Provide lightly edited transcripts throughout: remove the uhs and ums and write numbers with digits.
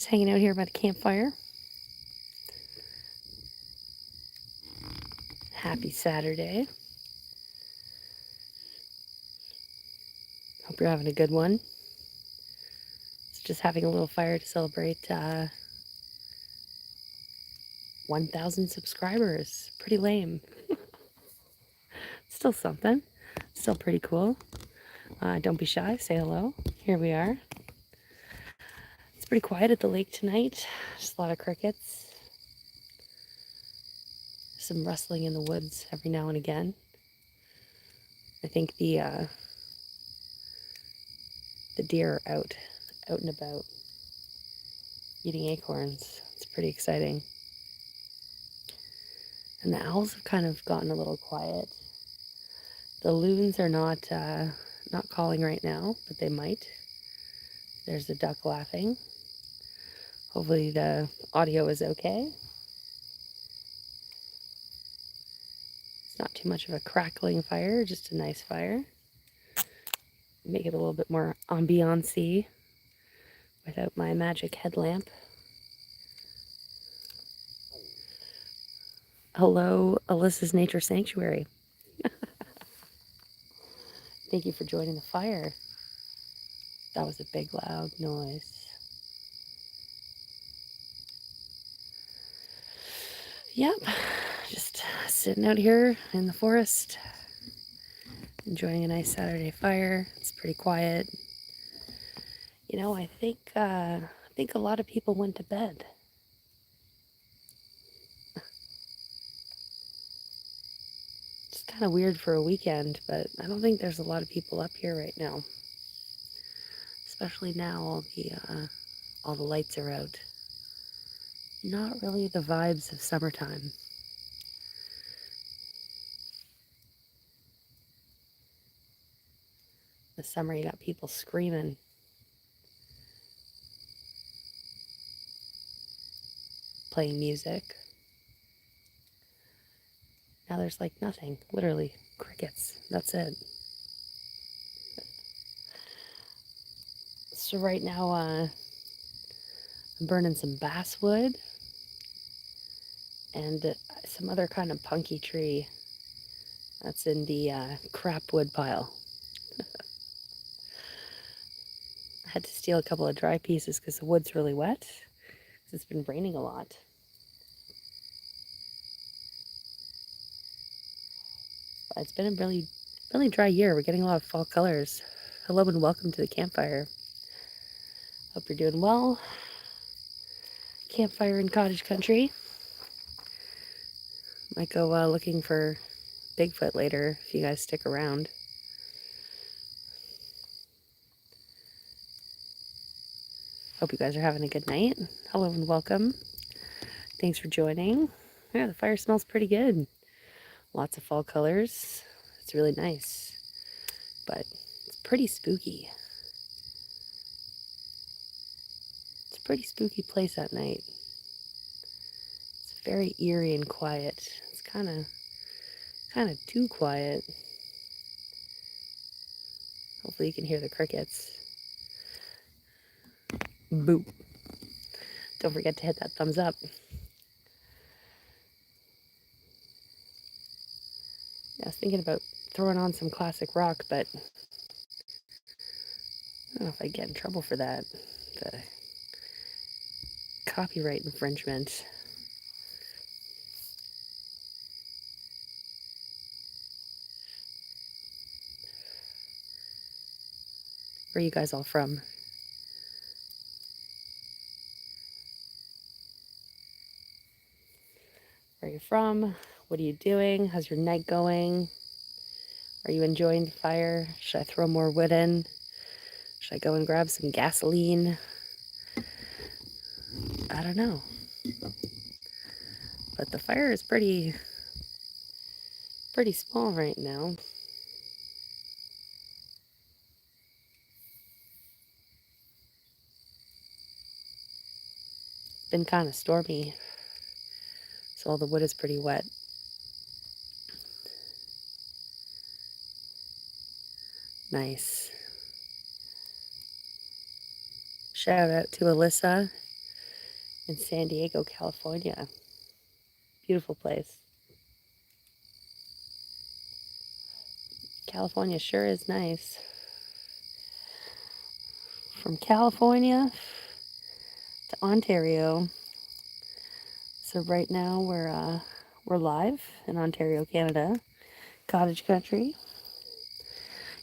Just hanging out here by the campfire. Happy Saturday. Hope you're having a good one. It's just having a little fire to celebrate 1,000 subscribers. Pretty lame. Still something. Still pretty cool. Don't be shy. Say hello. Here we are. It's pretty quiet at the lake tonight. Just a lot of crickets. Some rustling in the woods every now and again. I think the deer are out and about, eating acorns. It's pretty exciting. And the owls have kind of gotten a little quiet. The loons are not calling right now, but they might. There's a duck laughing. Hopefully the audio is okay. It's not too much of a crackling fire, just a nice fire. Make it a little bit more ambiance-y without my magic headlamp. Hello, Alyssa's Nature Sanctuary. Thank you for joining the fire. That was a big, loud noise. Yep, just sitting out here in the forest, enjoying a nice Saturday fire. It's pretty quiet. You know, I think a lot of people went to bed. It's kind of weird for a weekend, but I don't think there's a lot of people up here right now. Especially now all the lights are out. Not really the vibes of summertime. The summer, you got people screaming. Playing music. Now there's like nothing, literally crickets. That's it. So right now, I'm burning some basswood and some other kind of punky tree that's in the crap wood pile. I had to steal a couple of dry pieces because the wood's really wet because it's been raining a lot. But it's been a really, really dry year. We're getting a lot of fall colors. Hello and welcome to the campfire. Hope you're doing well. Campfire in cottage country. Might go looking for Bigfoot later if you guys stick around. Hope you guys are having a good night. Hello and welcome. Thanks for joining. Yeah, the fire smells pretty good. Lots of fall colors. It's really nice. But it's pretty spooky. It's a pretty spooky place at night. It's very eerie and quiet. It's kind of too quiet. Hopefully you can hear the crickets. Boop. Don't forget to hit that thumbs up. I was thinking about throwing on some classic rock, but I don't know if I'd get in trouble for that. The copyright infringement. Where are you guys all from? Where are you from? What are you doing? How's your night going? Are you enjoying the fire? Should I throw more wood in? Should I go and grab some gasoline? I don't know. But the fire is pretty small right now. It's been kind of stormy, so all the wood is pretty wet. Nice. Shout out to Alyssa. in San Diego, California. Beautiful place. California sure is nice. From California to Ontario. So right now we're live in Ontario, Canada, cottage country,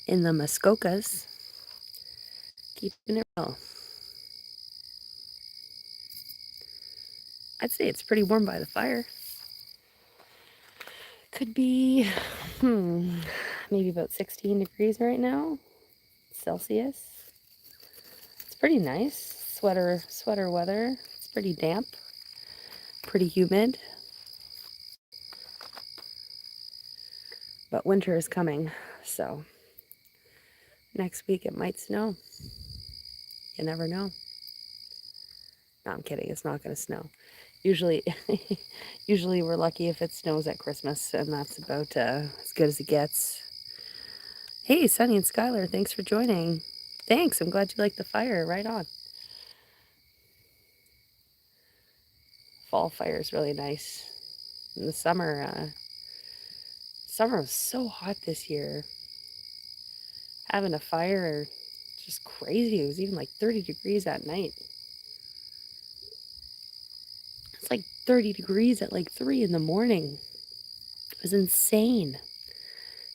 in the Muskokas, keeping it real. I'd say it's pretty warm by the fire. Could be, maybe about 16 degrees right now, Celsius. It's pretty nice. Sweater weather. It's pretty damp, pretty humid. But winter is coming, so next week it might snow. You never know. No, I'm kidding. It's not going to snow. Usually, usually we're lucky if it snows at Christmas, and that's about as good as it gets. Hey, Sunny and Skylar, thanks for joining. Thanks. I'm glad you like the fire. Right on. Fall fire is really nice. In the summer was so hot this year. Having a fire, just crazy. It was even like 30 degrees at night. It's like 30 degrees at like 3 in the morning. It was insane.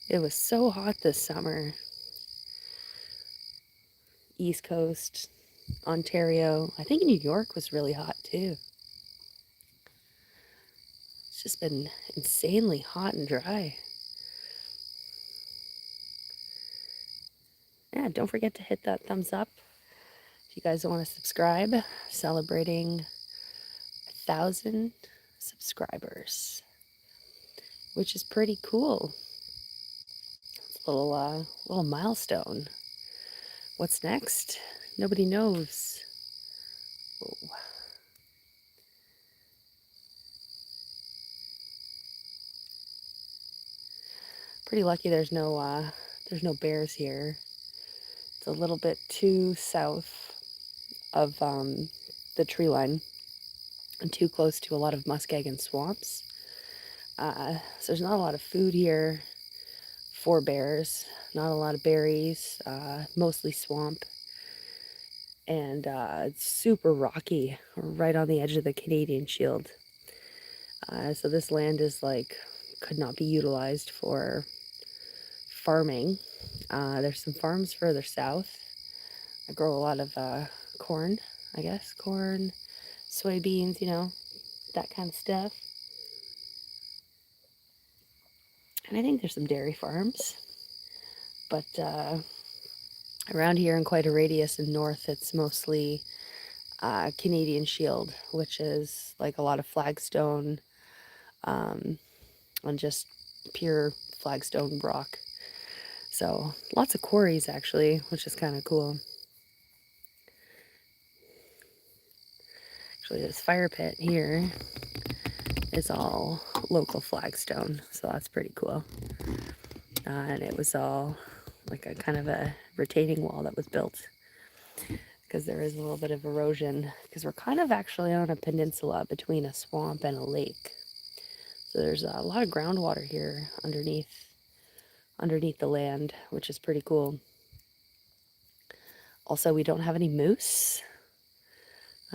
It was so hot this summer. East Coast, Ontario. I think New York was really hot too. It's just been insanely hot and dry. Yeah, don't forget to hit that thumbs up if you guys want to subscribe. Celebrating 1,000 subscribers, which is pretty cool. It's a little milestone. What's next? Nobody knows. Oh. Pretty lucky there's no bears here. It's a little bit too south of the tree line and too close to a lot of muskeg swamps. So there's not a lot of food here for bears, not a lot of berries, mostly swamp. And it's super rocky, right on the edge of the Canadian Shield. So this land is could not be utilized for farming. There's some farms further south. I grow a lot of corn, I guess. Corn, soybeans, that kind of stuff. And I think there's some dairy farms. But around here in quite a radius in north, it's mostly Canadian Shield, which is like a lot of flagstone and just pure flagstone rock. So lots of quarries actually, which is kind of cool. Actually, this fire pit here is all local flagstone, so that's pretty cool. And it was all like a kind of a retaining wall that was built because there is a little bit of erosion because we're kind of actually on a peninsula between a swamp and a lake. So there's a lot of groundwater here underneath the land, which is pretty cool. Also, we don't have any moose.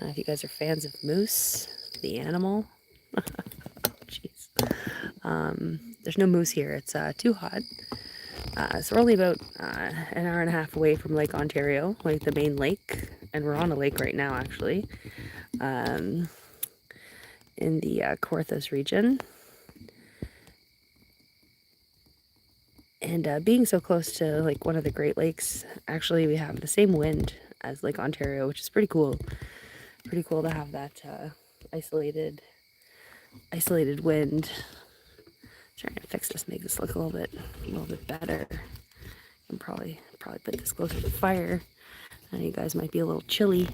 If you guys are fans of moose, the animal. Jeez. There's no moose here. It's too hot. So we're only about an hour and a half away from Lake Ontario, like the main lake. And we're on a lake right now, actually, in the Kawarthas region. And being so close to like one of the Great Lakes, actually we have the same wind as Lake Ontario, which is pretty cool. Pretty cool to have that isolated wind. Trying to fix this, make this look a little bit better. And probably put this closer to the fire. I know you guys might be a little chilly.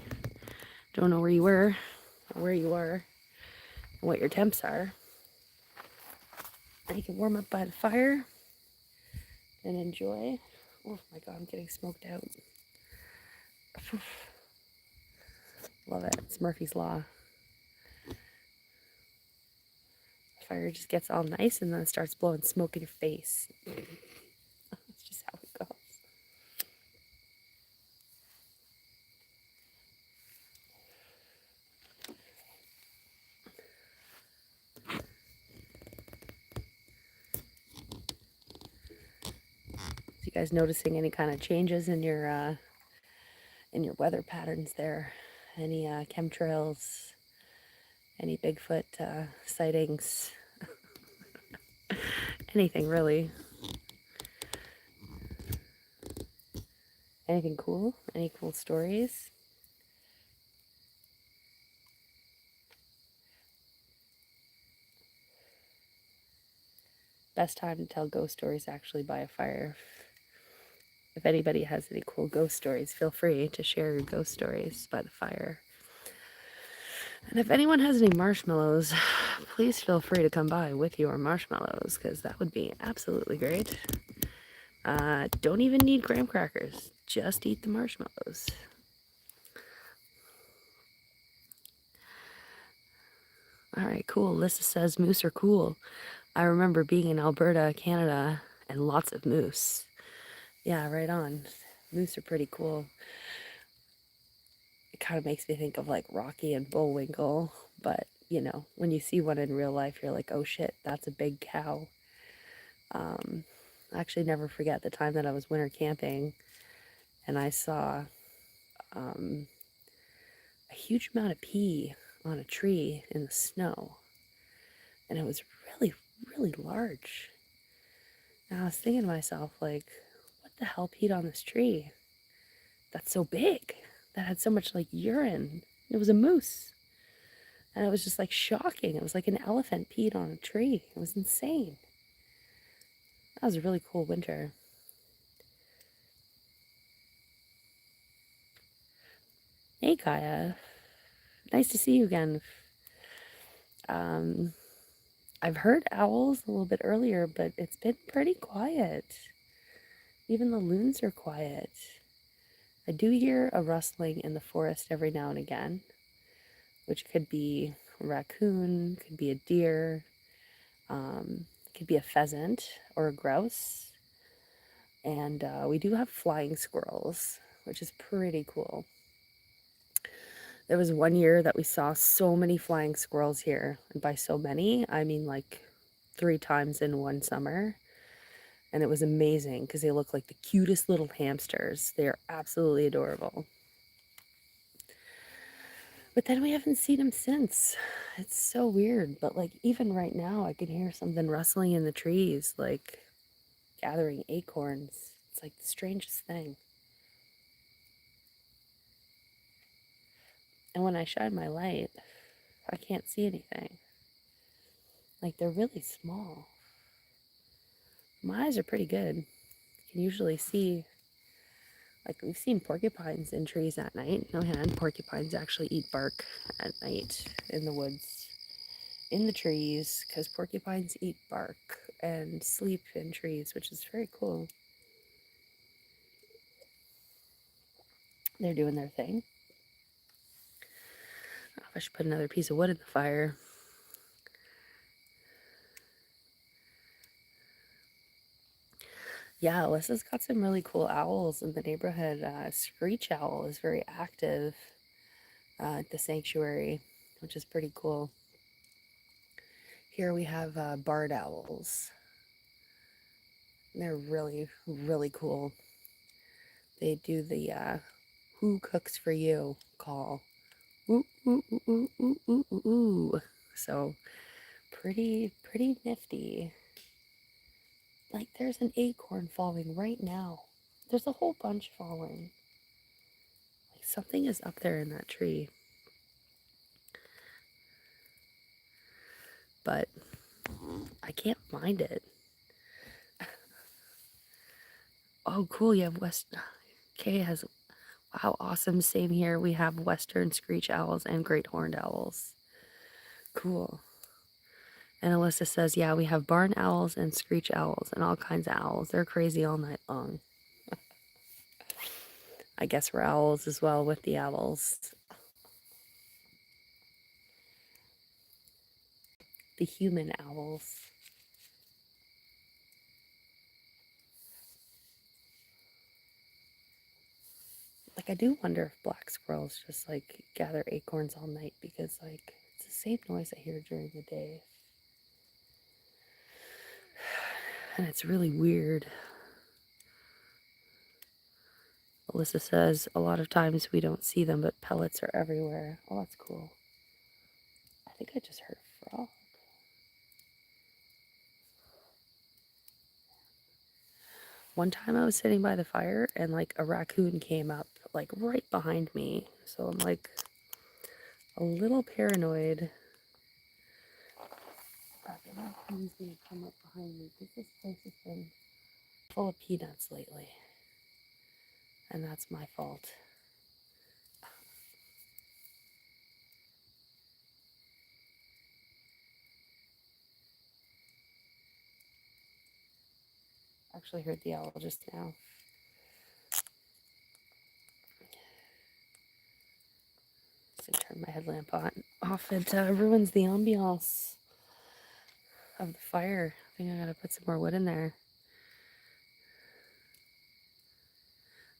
Don't know where you were, or where you are, and what your temps are. And you can warm up by the fire and enjoy. Oh my god, I'm getting smoked out. Love it. It's Murphy's Law. fire just gets all nice and then it starts blowing smoke in your face. That's just how it goes. You guys noticing any kind of changes in your weather patterns there? Any chemtrails? Any Bigfoot sightings? Anything really? Anything cool? Any cool stories? Best time to tell ghost stories actually by a fire. If anybody has any cool ghost stories, feel free to share your ghost stories by the fire. And if anyone has any marshmallows, please feel free to come by with your marshmallows, because that would be absolutely great. Don't even need graham crackers. Just eat the marshmallows. All right, cool. Alyssa says moose are cool. I remember being in Alberta, Canada, and lots of moose. Yeah, right on. Moose are pretty cool. It kind of makes me think of like Rocky and Bullwinkle, but you know, when you see one in real life, you're like, oh shit, that's a big cow. I actually never forget the time that I was winter camping and I saw a huge amount of pea on a tree in the snow. And it was really, really large. And I was thinking to myself, like, what the hell peed on this tree? That's so big. That had so much like urine. It was a moose. And it was just like shocking. It was like an elephant peed on a tree. It was insane. That was a really cool winter. Hey, Kaya. Nice to see you again. I've heard owls a little bit earlier, but it's been pretty quiet. Even the loons are quiet. I do hear a rustling in the forest every now and again, which could be a raccoon, could be a deer, could be a pheasant or a grouse. And we do have flying squirrels, which is pretty cool. There was one year that we saw so many flying squirrels here. And by so many, I mean like 3 times in one summer. And it was amazing because they look like the cutest little hamsters. They are absolutely adorable. But then we haven't seen them since. It's so weird. But like even right now, I can hear something rustling in the trees, like gathering acorns. It's like the strangest thing. And when I shine my light, I can't see anything. Like they're really small. My eyes are pretty good. You can usually see, like we've seen porcupines in trees at night. No hand, porcupines actually eat bark at night in the woods, in the trees, because porcupines eat bark and sleep in trees, which is very cool. They're doing their thing. Oh, I should put another piece of wood in the fire. Yeah, Alyssa's got some really cool owls in the neighborhood. Screech Owl is very active at the sanctuary, which is pretty cool. Here we have barred owls. They're really, really cool. They do the who cooks for you call. Ooh, ooh, ooh, ooh, ooh, ooh, ooh, ooh. So pretty nifty. Like there's an acorn falling right now. There's a whole bunch falling. Like something is up there in that tree. But I can't find it. Oh, cool. You have Kay has, wow, awesome. Same here. We have western screech owls and great horned owls. Cool. And Alyssa says, yeah, we have barn owls and screech owls and all kinds of owls. They're crazy all night long. I guess we're owls as well with the owls. the human owls. Like, I do wonder if black squirrels just like gather acorns all night, because like it's the same noise I hear during the day. And it's really weird. Alyssa says a lot of times we don't see them, but pellets are everywhere. Oh, that's cool. I think I just heard a frog. One time I was sitting by the fire and like a raccoon came up like right behind me. So I'm like a little paranoid that the raccoon's gonna come up behind me, because this place has been full of peanuts lately. And that's my fault. Actually heard the owl just now. Just gonna turn my headlamp off. It ruins the ambiance of the fire. I think I gotta put some more wood in there.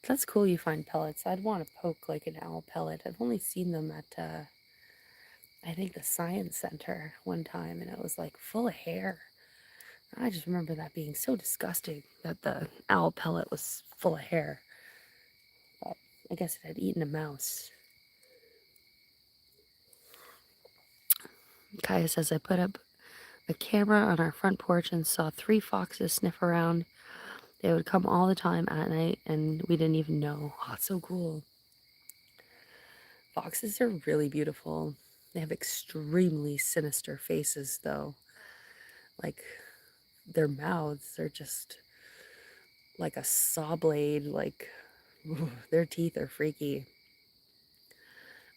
That's cool you find pellets. I'd want to poke like an owl pellet. I've only seen them at I think the science center one time, and it was like full of hair. I just remember that being so disgusting, that the owl pellet was full of hair. But I guess it had eaten a mouse. Kaya says, I put up a camera on our front porch and saw 3 foxes sniff around. They would come all the time at night, and we didn't even know. Oh, it's so cool. Foxes are really beautiful. They have extremely sinister faces, though. Like, their mouths are just like a saw blade. Like, their teeth are freaky.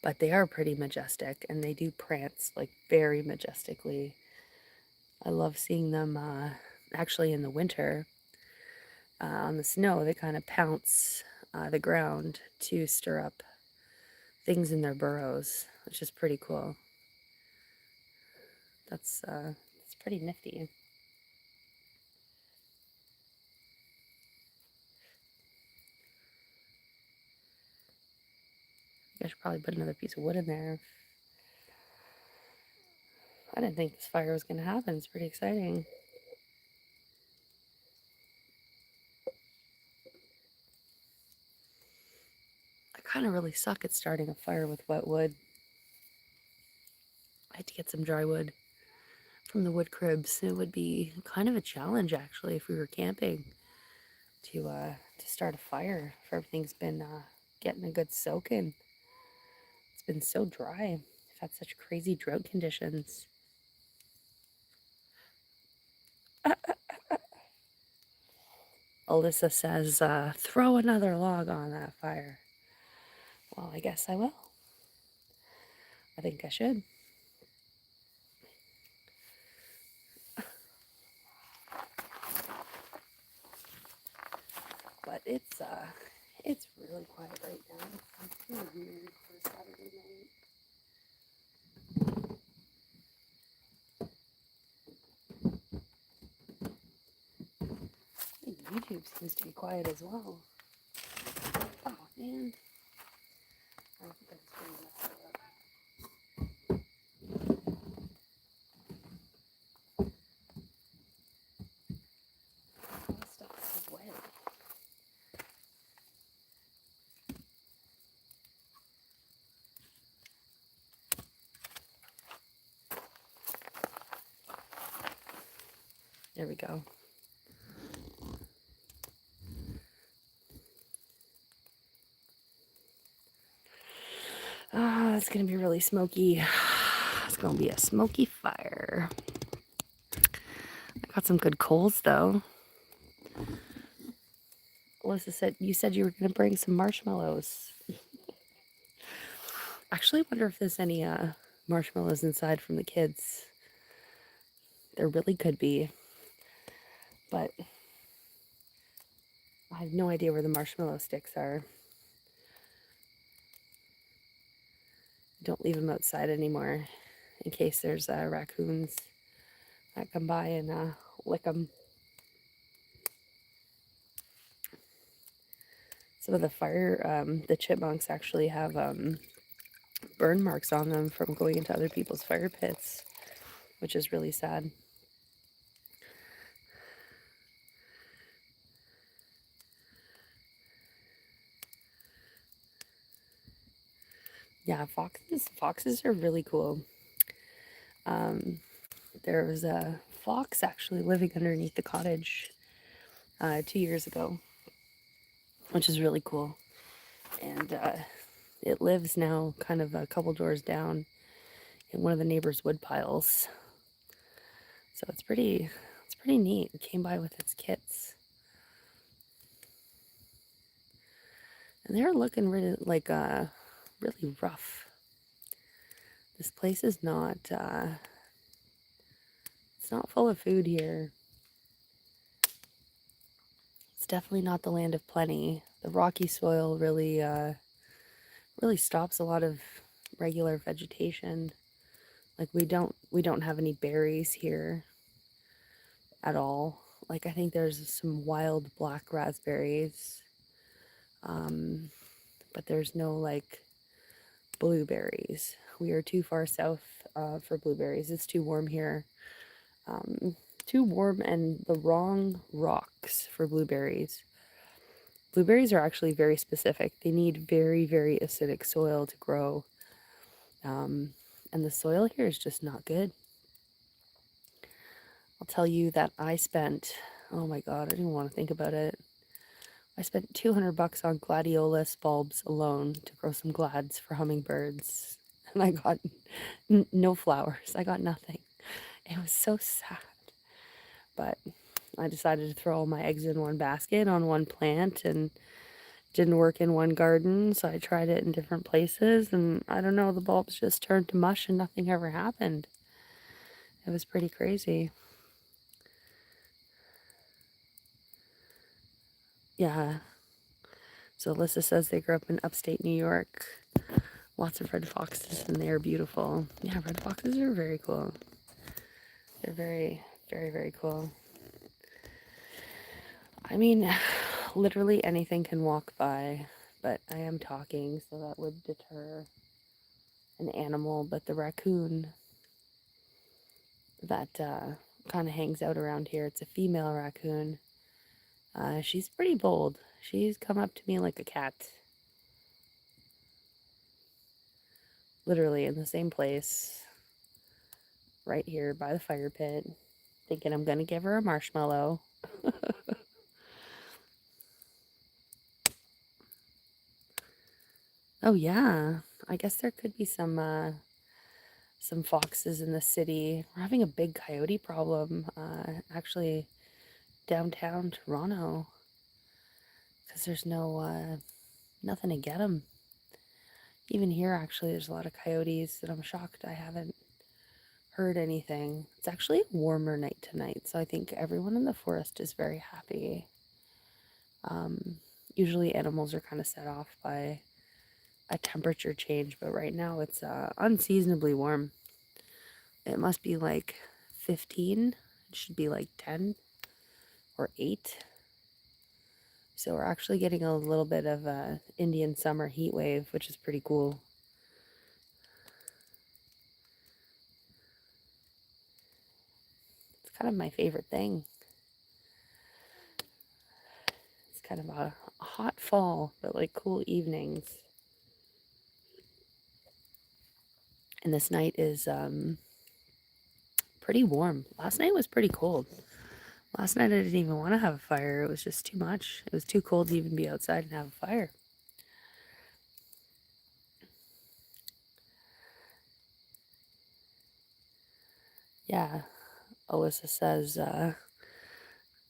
But they are pretty majestic, and they do prance like very majestically. I love seeing them actually in the winter on the snow. They kind of pounce the ground to stir up things in their burrows, which is pretty cool. That's pretty nifty. I should probably put another piece of wood in there. I didn't think this fire was going to happen. It's pretty exciting. I kind of really suck at starting a fire with wet wood. I had to get some dry wood from the wood cribs. It would be kind of a challenge, actually, if we were camping, to start a fire if everything's been getting a good soak in. It's been so dry. We've had such crazy drought conditions. Alyssa says, throw another log on that fire. Well, I guess I will. I think I should. But it's really quiet right now. It's really weird for Saturday night. I think YouTube seems to be quiet as well. Oh man. I think I just really messed it up. All this stuff is so wet. There we go. Ah, it's gonna be really smoky. It's gonna be a smoky fire. I got some good coals though. Alyssa said, you said you were gonna bring some marshmallows. Actually, I wonder if there's any marshmallows inside from the kids. There really could be. But I have no idea where the marshmallow sticks are. Don't leave them outside anymore in case there's raccoons I come by and lick them. Some of the chipmunks actually have burn marks on them from going into other people's fire pits, which is really sad. Yeah, foxes are really cool. Um, there was a fox actually living underneath the cottage 2 years ago, which is really cool. And it lives now kind of a couple doors down in one of the neighbors' wood piles. So it's pretty neat. It came by with its kits. And they're looking really really rough. This place is not it's not full of food here. It's definitely not the land of plenty. The rocky soil really stops a lot of regular vegetation. Like we don't have any berries here at all. Like I think there's some wild black raspberries. But there's no like blueberries. We are too far south for blueberries. It's too warm here. Too warm and the wrong rocks for blueberries. Blueberries are actually very specific. They need very, very acidic soil to grow. And the soil here is just not good. I'll tell you that I spent, oh my God, I didn't even want to think about it. I spent $200 on gladiolus bulbs alone to grow some glads for hummingbirds. And I got no flowers. I got nothing. It was so sad. But I decided to throw all my eggs in one basket on one plant and didn't work in one garden. So I tried it in different places. And I don't know, the bulbs just turned to mush and nothing ever happened. It was pretty crazy. Yeah. So Alyssa says they grew up in upstate New York. Lots of red foxes and they are beautiful. Yeah, red foxes are very cool. They're very, very, very cool. I mean, literally anything can walk by, but I am talking, so that would deter an animal. But the raccoon that kind of hangs out around here, it's a female raccoon. She's pretty bold. She's come up to me like a cat. Literally in the same place, right here by the fire pit, thinking I'm going to give her a marshmallow. Oh yeah, I guess there could be some foxes in the city. We're having a big coyote problem, actually downtown Toronto, because there's nothing to get them. Even here, actually, there's a lot of coyotes, and I'm shocked I haven't heard anything. It's actually a warmer night tonight, so I think everyone in the forest is very happy. Usually animals are kind of set off by a temperature change, but right now it's unseasonably warm. It must be like 15. It should be like 10 or 8. So we're actually getting a little bit of a Indian summer heat wave, which is pretty cool. It's kind of my favorite thing. It's kind of a hot fall, but like cool evenings. And this night is pretty warm. Last night was pretty cold. Last night I didn't even want to have a fire. It was just too much. It was too cold to even be outside and have a fire. Yeah, Alyssa says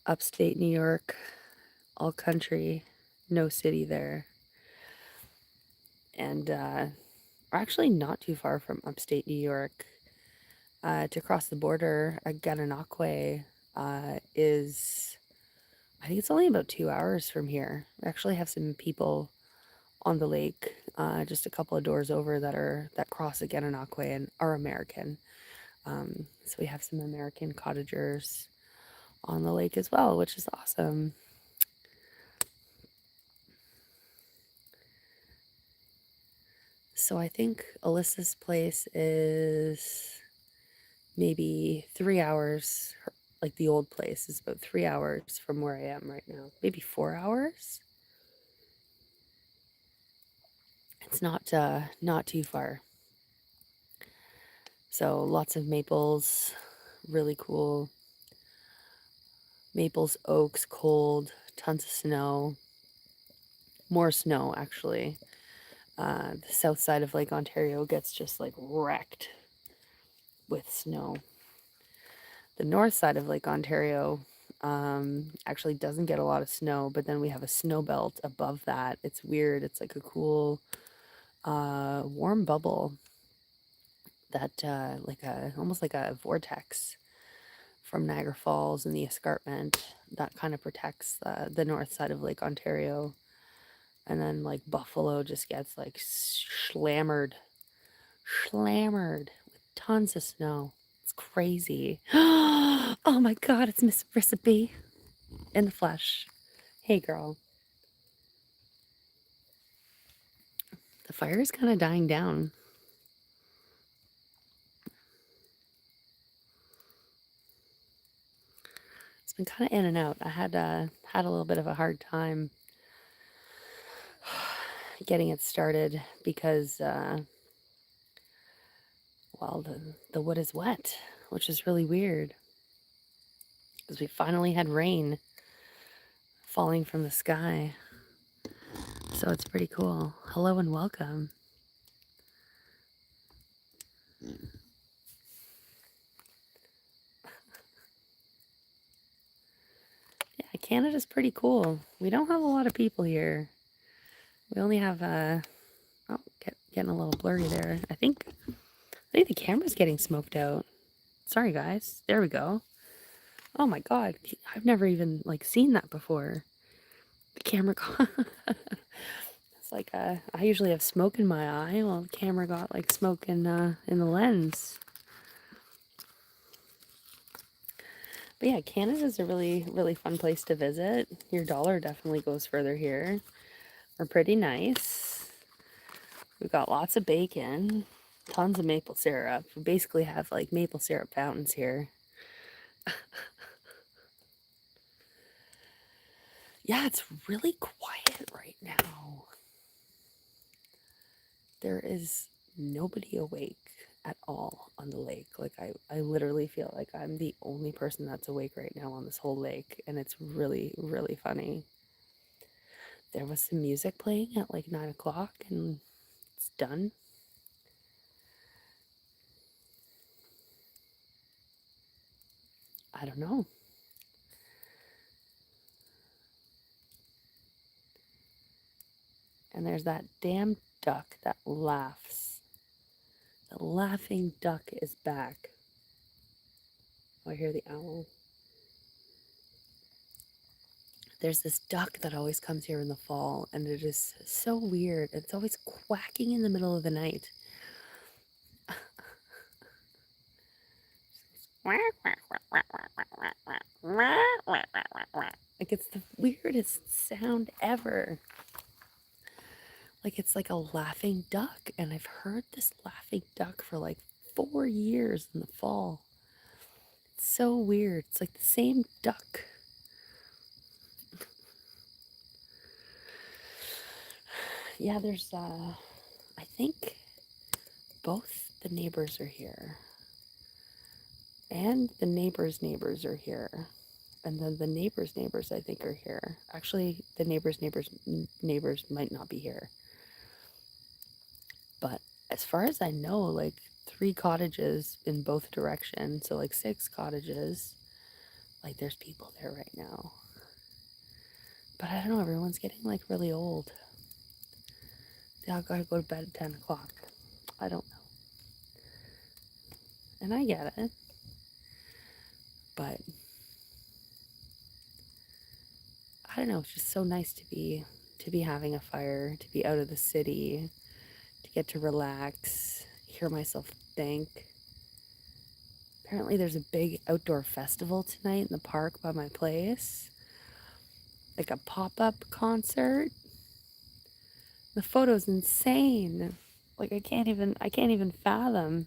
upstate New York, all country, no city there. And we're actually not too far from upstate New York. To cross the border, Gananoque is, I think it's only about 2 hours from here. We actually have some people on the lake, just a couple of doors over that cross the Gananoque and are American. So we have some American cottagers on the lake as well, which is awesome. So I think Alyssa's place is maybe 3 hours. Like the old place is about 3 hours from where I am right now. Maybe 4 hours. It's not too far. So lots of maples, really cool. Maples, oaks, cold, tons of snow. More snow, actually. The south side of Lake Ontario gets just like wrecked with snow. The north side of Lake Ontario actually doesn't get a lot of snow, but then we have a snow belt above that. It's weird. It's like a cool, warm bubble that, almost like a vortex from Niagara Falls and the escarpment that kind of protects the north side of Lake Ontario. And then like Buffalo just gets like slammered with tons of snow. It's crazy. Oh my god, it's Miss Recipe in the flesh. Hey girl. The fire is kind of dying down. It's been kind of in and out. I had a little bit of a hard time getting it started because well, the wood is wet, which is really weird because we finally had rain falling from the sky. So it's pretty cool. Hello and welcome. Yeah, Canada's pretty cool. We don't have a lot of people here. We only have oh, getting a little blurry there. I think the camera's getting smoked out. Sorry guys. There we go. Oh my god. I've never even like seen that before. The camera got it's like I usually have smoke in my eye. Well, the camera got like smoke in the lens. But yeah, Canada's a really, really fun place to visit. Your dollar definitely goes further here. We're pretty nice. We've got lots of bacon, tons of maple syrup. We basically have like maple syrup fountains here. Yeah, it's really quiet right now. There is nobody awake at all on the lake. Like I literally feel like I'm the only person that's awake right now on this whole lake, and it's really, really funny. There was some music playing at like 9 o'clock and it's done. I don't know. And there's that damn duck that laughs. The laughing duck is back. Oh, I hear the owl. There's this duck that always comes here in the fall, and it is so weird. It's always quacking in the middle of the night. Like it's the weirdest sound ever. Like it's like a laughing duck, and I've heard this laughing duck for like 4 years in the fall. It's so weird. It's like the same duck. Yeah, there's I think both the neighbors are here. And the neighbors' neighbors are here. And then the neighbors' neighbors, I think, are here. Actually, the neighbors' neighbors might not be here. But as far as I know, like 3 cottages in both directions, so like 6 cottages, like there's people there right now. But I don't know, everyone's getting like really old. They all gotta go to bed at 10 o'clock. I don't know. And I get it. But I don't know, it's just so nice to be having a fire, to be out of the city, to get to relax, hear myself think. Apparently there's a big outdoor festival tonight in the park by my place. Like a pop-up concert. The photo's insane. Like I can't even fathom.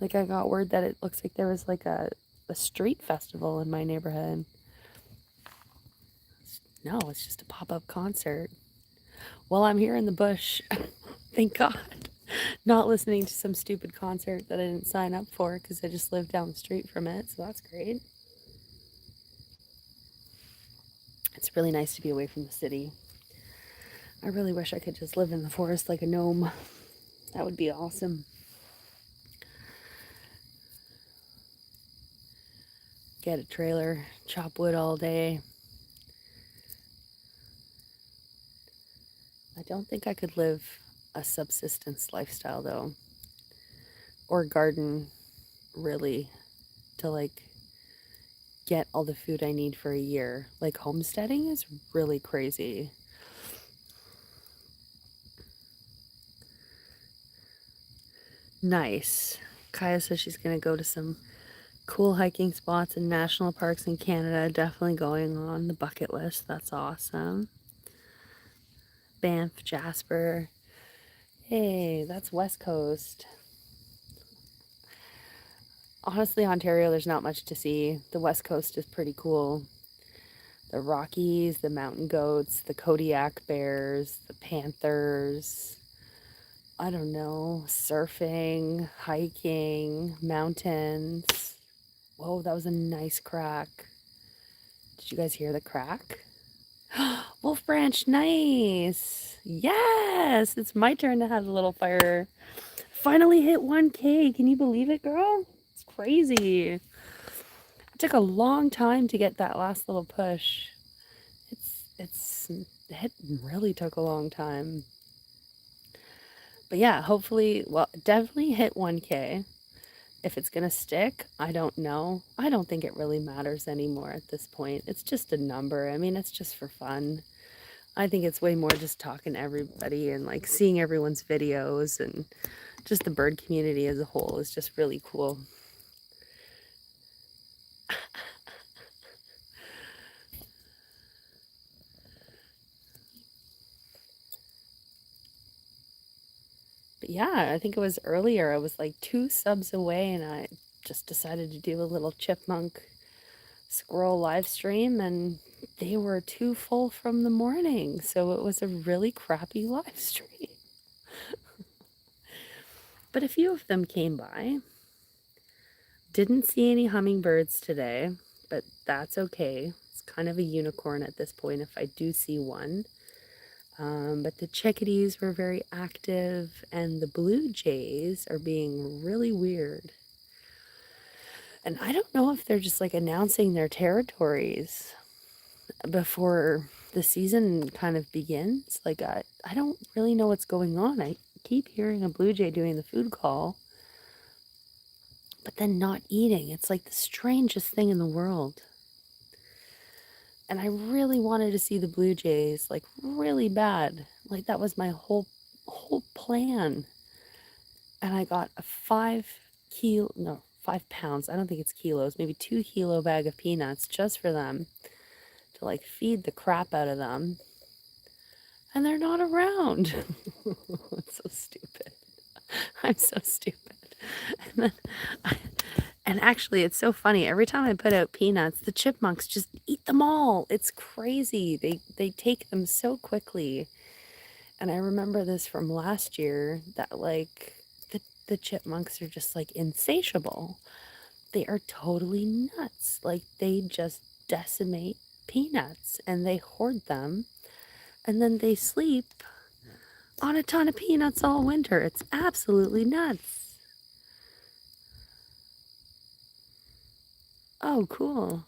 Like I got word that it looks like there was like a street festival in my neighborhood. No, it's just a pop-up concert. Well, I'm here in the bush. Thank God. Not listening to some stupid concert that I didn't sign up for because I just live down the street from it. So that's great. It's really nice to be away from the city. I really wish I could just live in the forest like a gnome. That would be awesome. Get a trailer, chop wood all day. I don't think I could live a subsistence lifestyle though, or garden really to like get all the food I need for a year. Like homesteading is really crazy. Nice. Kaya says she's gonna go to some cool hiking spots and national parks in Canada. Definitely going on the bucket list. That's awesome. Banff, Jasper. Hey, that's West Coast. Honestly, Ontario, there's not much to see. The West Coast is pretty cool. The Rockies, the mountain goats, the Kodiak bears, the panthers. I don't know, surfing, hiking, mountains. Whoa, that was a nice crack. Did you guys hear the crack? Wolf Branch, nice. Yes, it's my turn to have the little fire. Finally hit 1K. Can you believe it, girl? It's crazy. It took a long time to get that last little push. It really took a long time. But yeah, hopefully, well, definitely hit 1K. If it's going to stick, I don't know. I don't think it really matters anymore at this point. It's just a number. I mean, it's just for fun. I think it's way more just talking to everybody and like seeing everyone's videos, and just the bird community as a whole is just really cool. But yeah, I think it was earlier. I was like 2 subs away and I just decided to do a little chipmunk squirrel live stream, and they were too full from the morning. So it was a really crappy live stream. But a few of them came by. Didn't see any hummingbirds today, but that's okay. It's kind of a unicorn at this point if I do see one. But the chickadees were very active, and the blue jays are being really weird. And I don't know if they're just like announcing their territories before the season kind of begins. Like, I don't really know what's going on. I keep hearing a blue jay doing the food call, but then not eating. It's like the strangest thing in the world. And I really wanted to see the blue jays, like really bad. Like that was my whole plan. And I got a 5 pounds. I don't think it's kilos, maybe 2 kilo bag of peanuts just for them to like feed the crap out of them. And they're not around. It's so stupid. I'm so stupid. And then and actually, it's so funny. Every time I put out peanuts, the chipmunks just eat them all. It's crazy. They take them so quickly. And I remember this from last year that like the chipmunks are just like insatiable. They are totally nuts. Like they just decimate peanuts and they hoard them, and then they sleep on a ton of peanuts all winter. It's absolutely nuts. Oh, cool.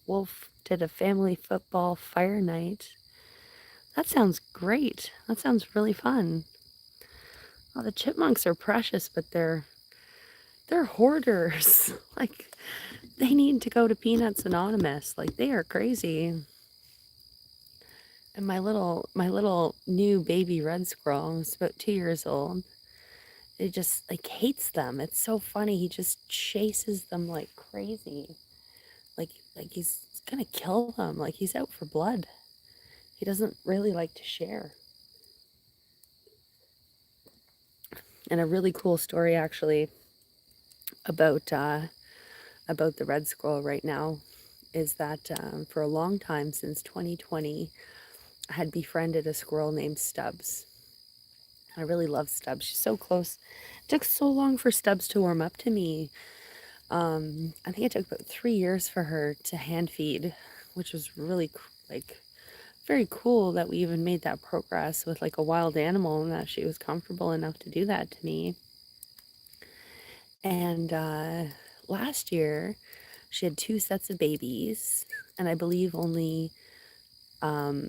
Wolf did a family football fire night. That sounds great. That sounds really fun. Oh, the chipmunks are precious, but they're hoarders. Like they need to go to Peanuts Anonymous. Like they are crazy. And my little new baby red squirrel, who's about 2 years old, it just like hates them. It's so funny. He just chases them like crazy. Like he's gonna kill them. Like he's out for blood. He doesn't really like to share. And a really cool story actually about about the red squirrel right now is that for a long time since 2020, I had befriended a squirrel named Stubbs. I really love Stubbs. She's so close. It took so long for Stubbs to warm up to me. I think it took about 3 years for her to hand feed, which was really like very cool that we even made that progress with like a wild animal and that she was comfortable enough to do that to me. And last year, she had 2 sets of babies, and I believe only, um,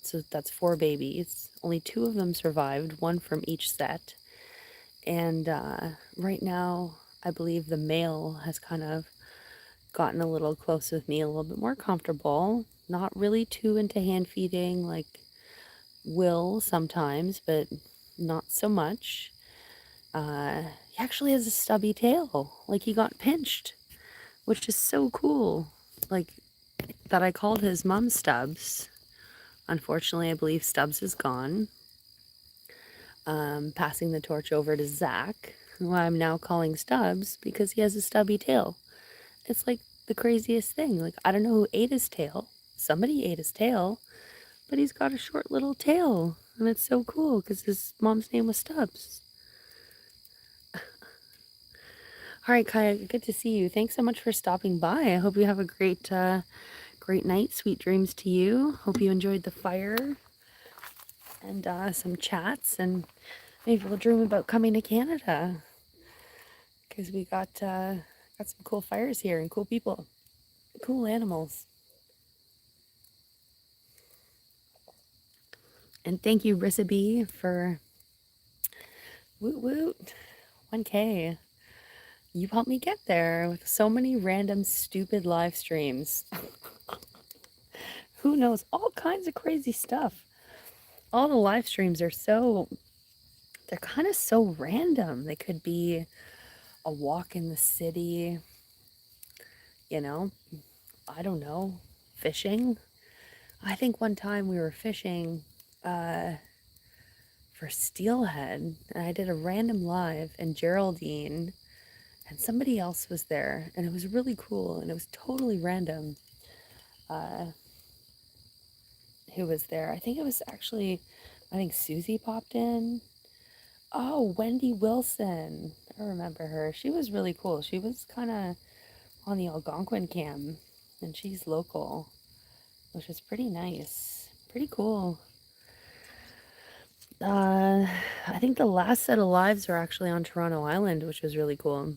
so that's 4 babies. Only 2 of them survived, one from each set. And right now, I believe the male has kind of gotten a little close with me, a little bit more comfortable. Not really too into hand feeding, like will sometimes, but not so much. He actually has a stubby tail, like he got pinched, which is so cool. Like that I called his mom Stubbs. Unfortunately, I believe Stubbs is gone. Passing the torch over to Zach, who I'm now calling Stubbs because he has a stubby tail. It's like the craziest thing. Like, I don't know who ate his tail. Somebody ate his tail, but he's got a short little tail. And it's so cool because his mom's name was Stubbs. All right, Kaya, good to see you. Thanks so much for stopping by. I hope you have a great night. Sweet dreams to you. Hope you enjoyed the fire and some chats, and maybe we'll dream about coming to Canada because we got some cool fires here and cool people, cool animals. And thank you, Recipe, for woot woot 1K. You helped me get there with so many random stupid live streams. Who knows? All kinds of crazy stuff. All the live streams are they're kind of so random. They could be a walk in the city, you know, I don't know, fishing. I think one time we were fishing for steelhead, and I did a random live, and Geraldine and somebody else was there, and it was really cool, and it was totally random who was there. I think it was actually, I think Susie popped in. Oh, Wendy Wilson. I remember her. She was really cool. She was kind of on the Algonquin cam, and she's local, which is pretty nice. Pretty cool. I think the last set of lives were actually on Toronto Island, which was really cool.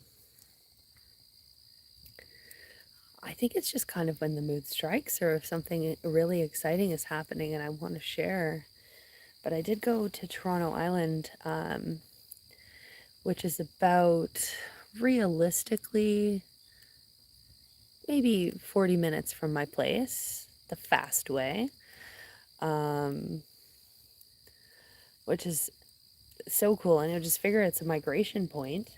I think it's just kind of when the mood strikes or if something really exciting is happening and I want to share. But I did go to Toronto Island, which is about realistically maybe 40 minutes from my place, the fast way, which is so cool. And I just figure it's a migration point.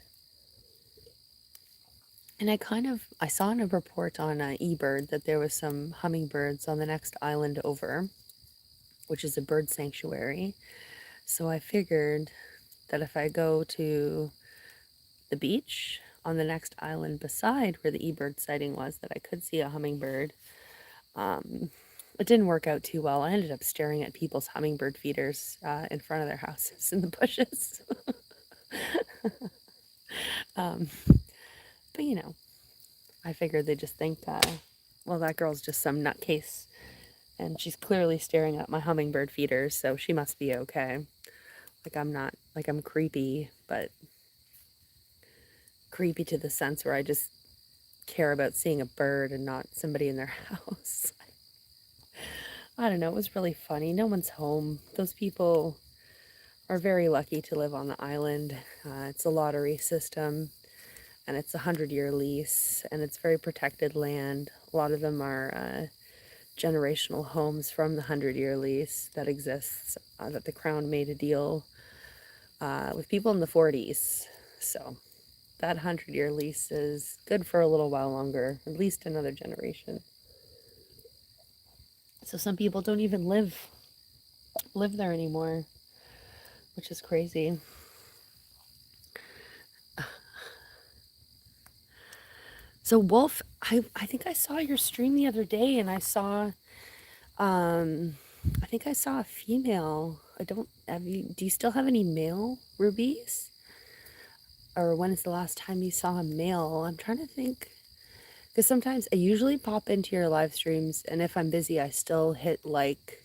And I saw in a report on eBird that there was some hummingbirds on the next island over, which is a bird sanctuary. So I figured that if I go to the beach on the next island beside where the eBird sighting was, that I could see a hummingbird. It didn't work out too well. I ended up staring at people's hummingbird feeders in front of their houses in the bushes. But you know, I figured they just think, well, that girl's just some nutcase, and she's clearly staring at my hummingbird feeders, so she must be okay. Like I'm not, like I'm creepy, but creepy to the sense where I just care about seeing a bird and not somebody in their house. I don't know, it was really funny. No one's home. Those people are very lucky to live on the island. It's a lottery system, and it's a 100-year lease, and it's very protected land. A lot of them are generational homes from the 100-year lease that exists, that the Crown made a deal with people in the 40s. So that 100-year lease is good for a little while longer, at least another generation. So some people don't even live there anymore, which is crazy. So Wolf, I think I saw your stream the other day, and I think I saw a female. I don't have you. Do you still have any male rubies? Or when is the last time you saw a male? I'm trying to think. Because sometimes I usually pop into your live streams, and if I'm busy, I still hit like.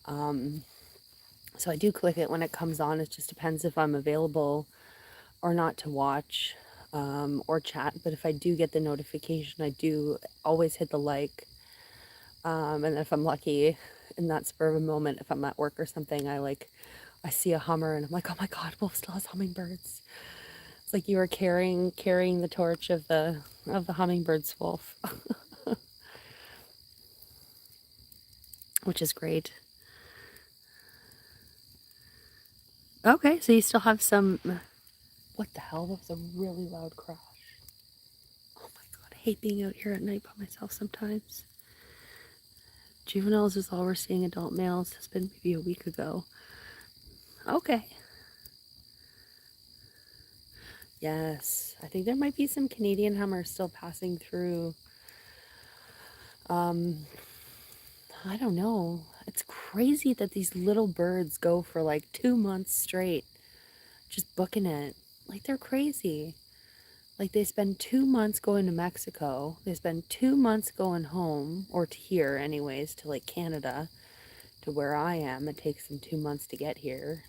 So I do click it when it comes on. It just depends if I'm available or not to watch or chat. But if I do get the notification, I do always hit the like. And if I'm lucky in that spur of a moment, if I'm at work or something, I see a hummer and I'm like, oh my God, Wolf still has hummingbirds. It's like you are carrying the torch of the hummingbirds, Wolf. Which is great. Okay, so you still have some. What the hell? That was a really loud crash. Oh my God, I hate being out here at night by myself sometimes. Juveniles is all we're seeing. Adult males has been maybe a week ago. Okay. Yes, I think there might be some Canadian hummers still passing through. I don't know. It's crazy that these little birds go for like 2 months straight just booking it. Like they're crazy. Like they spend 2 months going to Mexico. They spend 2 months going home, or to here anyways, to like Canada, to where I am. It takes them 2 months to get here.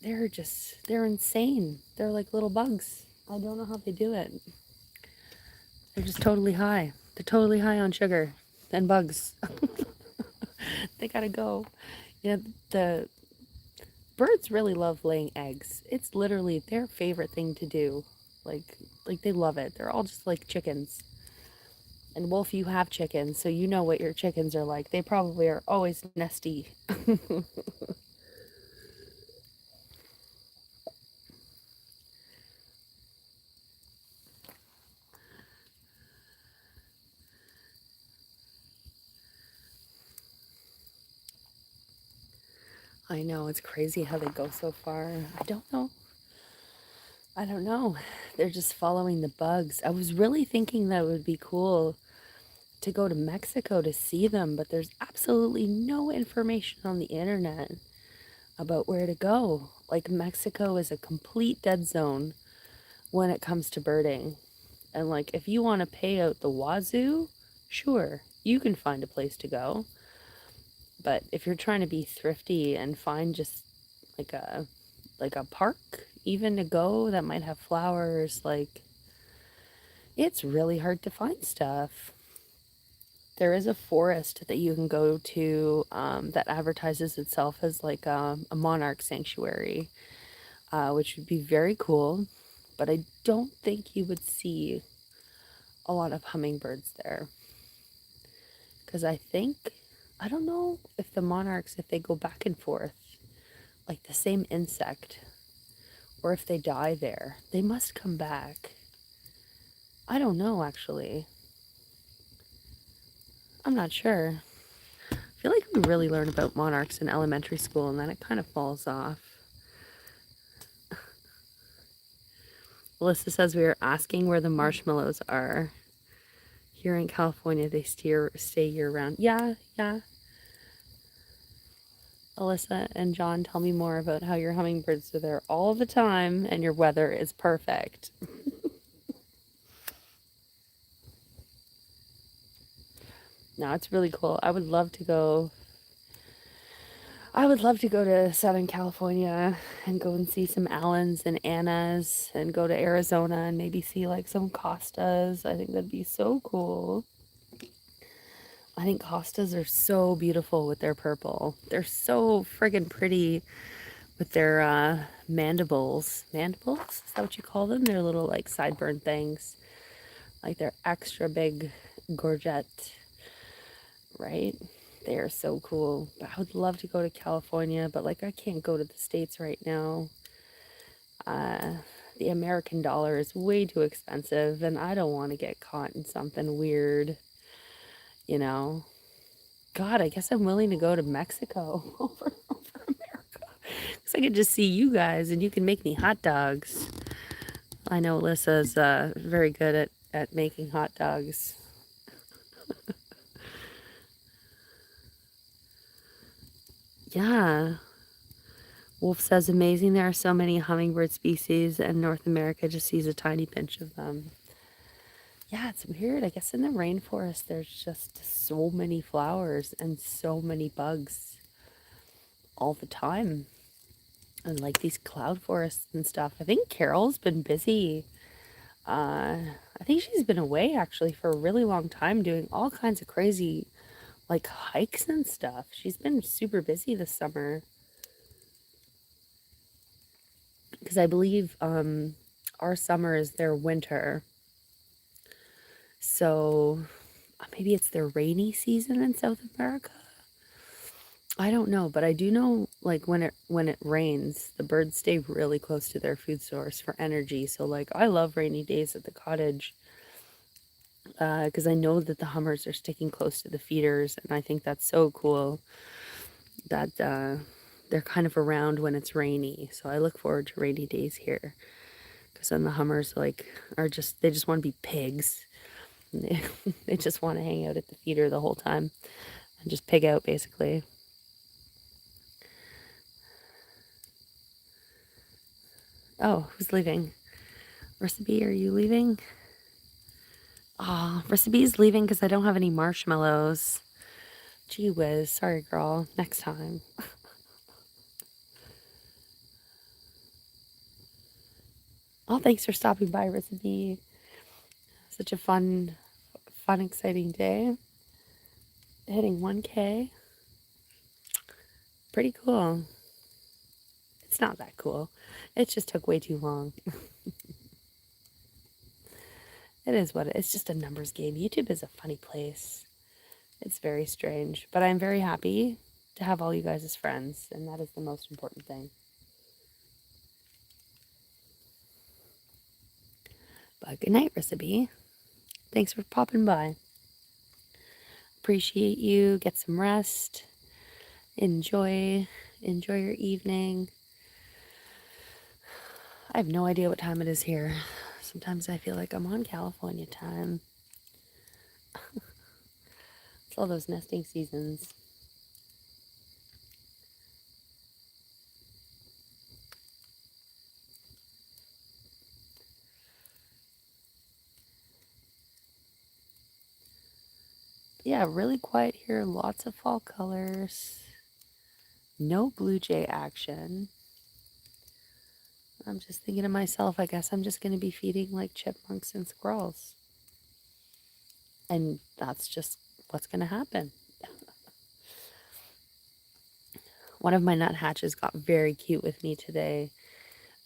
They're insane. They're like little bugs. I don't know how they do it. They're just totally high. They're totally high on sugar and bugs. They gotta go. You know, the birds really love laying eggs. It's literally their favorite thing to do. Like they love it. They're all just like chickens. And Wolf, you have chickens, so you know what your chickens are like. They probably are always nesty. I know, it's crazy how they go so far. I don't know. They're just following the bugs. I was really thinking that it would be cool to go to Mexico to see them, but there's absolutely no information on the internet about where to go. Like Mexico is a complete dead zone when it comes to birding. And like if you want to pay out the wazoo, sure, you can find a place to go. But if you're trying to be thrifty and find just like a park even to go that might have flowers, like it's really hard to find stuff. There is a forest that you can go to that advertises itself as like a monarch sanctuary, which would be very cool. But I don't think you would see a lot of hummingbirds there. Because I don't know if the monarchs, if they go back and forth, like the same insect, or if they die there, they must come back. I don't know, actually. I'm not sure. I feel like we really learn about monarchs in elementary school, and then it kind of falls off. Melissa says we are asking where the marshmallows are. Here in California, they stay year-round. Yeah. Alyssa and John, tell me more about how your hummingbirds are there all the time and your weather is perfect. No, it's really cool. I would love to go to Southern California and go and see some Allens and Annas and go to Arizona and maybe see like some Costas. I think that'd be so cool. I think Costas are so beautiful with their purple. They're so friggin' pretty with their mandibles. Mandibles? Is that what you call them? They're little like sideburn things. Like they're extra big gorget, right? They are so cool. But I would love to go to California, but like I can't go to the States right now. Uh, the American dollar is way too expensive, and I don't want to get caught in something weird, you know. God, I guess I'm willing to go to Mexico over America. Because I could just see you guys and you can make me hot dogs. I know Alyssa's very good at making hot dogs. Yeah. Wolf says, amazing there are so many hummingbird species and North America just sees a tiny pinch of them. Yeah, it's weird. I guess in the rainforest there's just so many flowers and so many bugs all the time. And like these cloud forests and stuff. I think Carol's been busy. I think she's been away actually for a really long time doing all kinds of crazy like hikes and stuff. She's been super busy this summer. Because I believe our summer is their winter. So maybe it's their rainy season in South America. I don't know, but I do know like when it rains, the birds stay really close to their food source for energy. So like I love rainy days at the cottage because I know that the hummers are sticking close to the feeders, and I think that's so cool that they're kind of around when it's rainy. So I look forward to rainy days here because then the hummers like they just want to be pigs. And they just want to hang out at the feeder the whole time and just pig out basically. Oh, who's leaving? Recipe, are you leaving? Oh, Recipe's leaving because I don't have any marshmallows. Gee whiz, sorry girl, next time. Oh, thanks for stopping by, Recipe. Such a fun, exciting day. Hitting 1K. Pretty cool. It's not that cool. It just took way too long. It is what it's just a numbers game. YouTube is a funny place. It's very strange, but I'm very happy to have all you guys as friends, and that is the most important thing. But good night, Recipe. Thanks for popping by. Appreciate you. Get some rest. Enjoy your evening. I have no idea what time it is here. Sometimes I feel like I'm on California time. It's all those nesting seasons. Yeah, really quiet here. Lots of fall colors. No blue jay action. I'm just thinking to myself, I guess I'm just going to be feeding like chipmunks and squirrels. And that's just what's going to happen. One of my nuthatches got very cute with me today.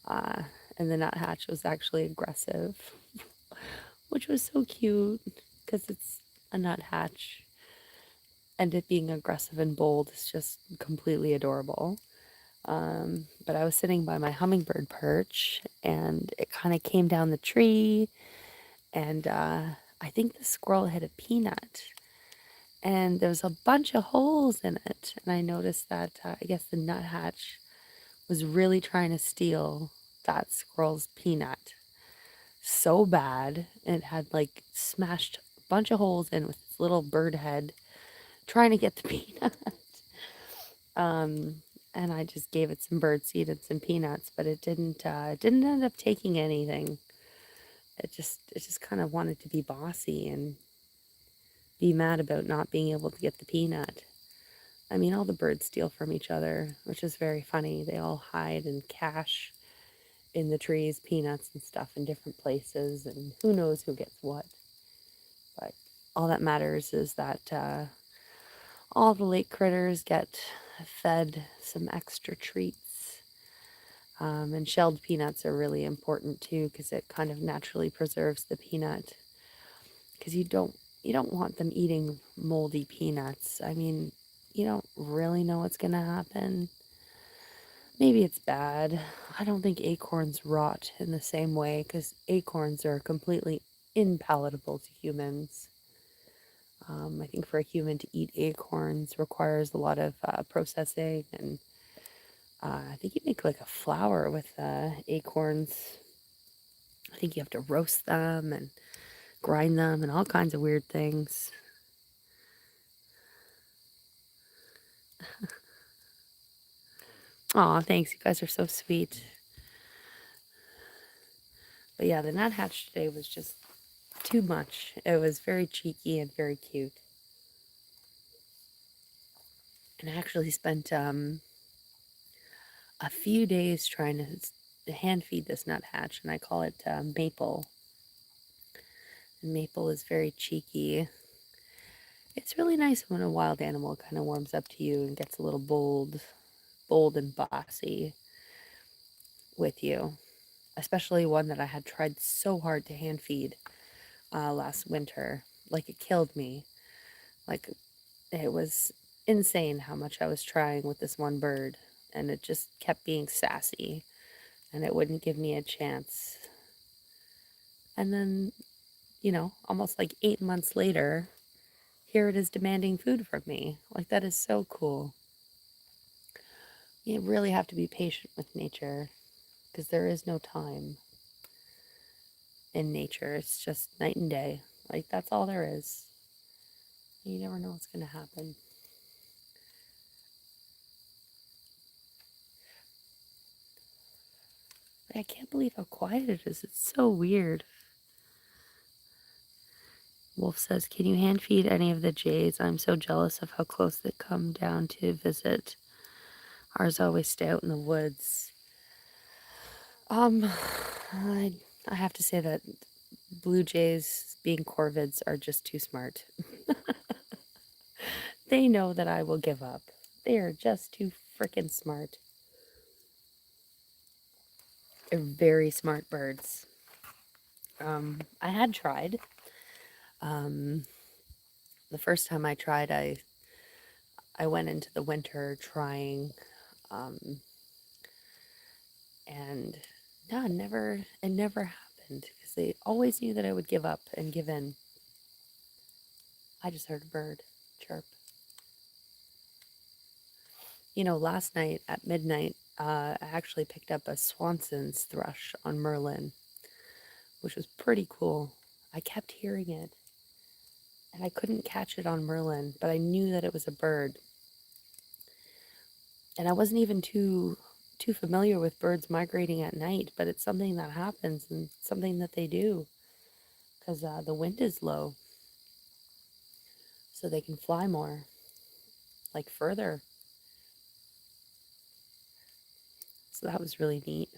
And the nuthatch was actually aggressive, which was so cute because it's a nuthatch. And it being aggressive and bold is just completely adorable. But I was sitting by my hummingbird perch and it kind of came down the tree, and I think the squirrel hit a peanut, and there was a bunch of holes in it. And I noticed that I guess the nuthatch was really trying to steal that squirrel's peanut so bad. It had like smashed a bunch of holes in with its little bird head trying to get the peanut. And I just gave it some birdseed and some peanuts, but it didn't end up taking anything. It just kind of wanted to be bossy and be mad about not being able to get the peanut. I mean, all the birds steal from each other, which is very funny. They all hide and cache in the trees peanuts and stuff in different places, and who knows who gets what. But all that matters is that all the lake critters get fed some extra treats. And shelled peanuts are really important too, because it kind of naturally preserves the peanut. Because you don't want them eating moldy peanuts. I mean, you don't really know what's going to happen. Maybe it's bad. I don't think acorns rot in the same way because acorns are completely impalatable to humans. I think for a human to eat acorns requires a lot of processing, and I think you make like a flour with acorns. I think you have to roast them and grind them and all kinds of weird things. Aw, thanks. You guys are so sweet. But yeah, the nuthatch today was just too much. It was very cheeky and very cute. And I actually spent a few days trying to hand feed this nuthatch, and I call it Maple. And Maple is very cheeky. It's really nice when a wild animal kind of warms up to you and gets a little bold and bossy with you, especially one that I had tried so hard to hand feed last winter. Like it killed me. Like it was insane how much I was trying with this one bird, and it just kept being sassy, and it wouldn't give me a chance. And then, almost like 8 months later, here it is demanding food from me. Like that is so cool. You really have to be patient with nature because there is no time in nature. It's just night and day. Like that's all there is. You never know what's going to happen. But I can't believe how quiet it is. It's so weird. Wolf says, can you hand feed any of the jays? I'm so jealous of how close they come down to visit. Ours always stay out in the woods. I have to say that blue jays, being corvids, are just too smart. They know that I will give up. They are just too freaking smart. They're very smart birds. I had tried. The first time I tried, I went into the winter trying, and no, it never happened because they always knew that I would give up and give in. I just heard a bird chirp. Last night at midnight, I actually picked up a Swanson's thrush on Merlin, which was pretty cool. I kept hearing it, and I couldn't catch it on Merlin, but I knew that it was a bird. And I wasn't even too familiar with birds migrating at night, but it's something that happens and something that they do because the wind is low, so they can fly more, like further. So that was really neat.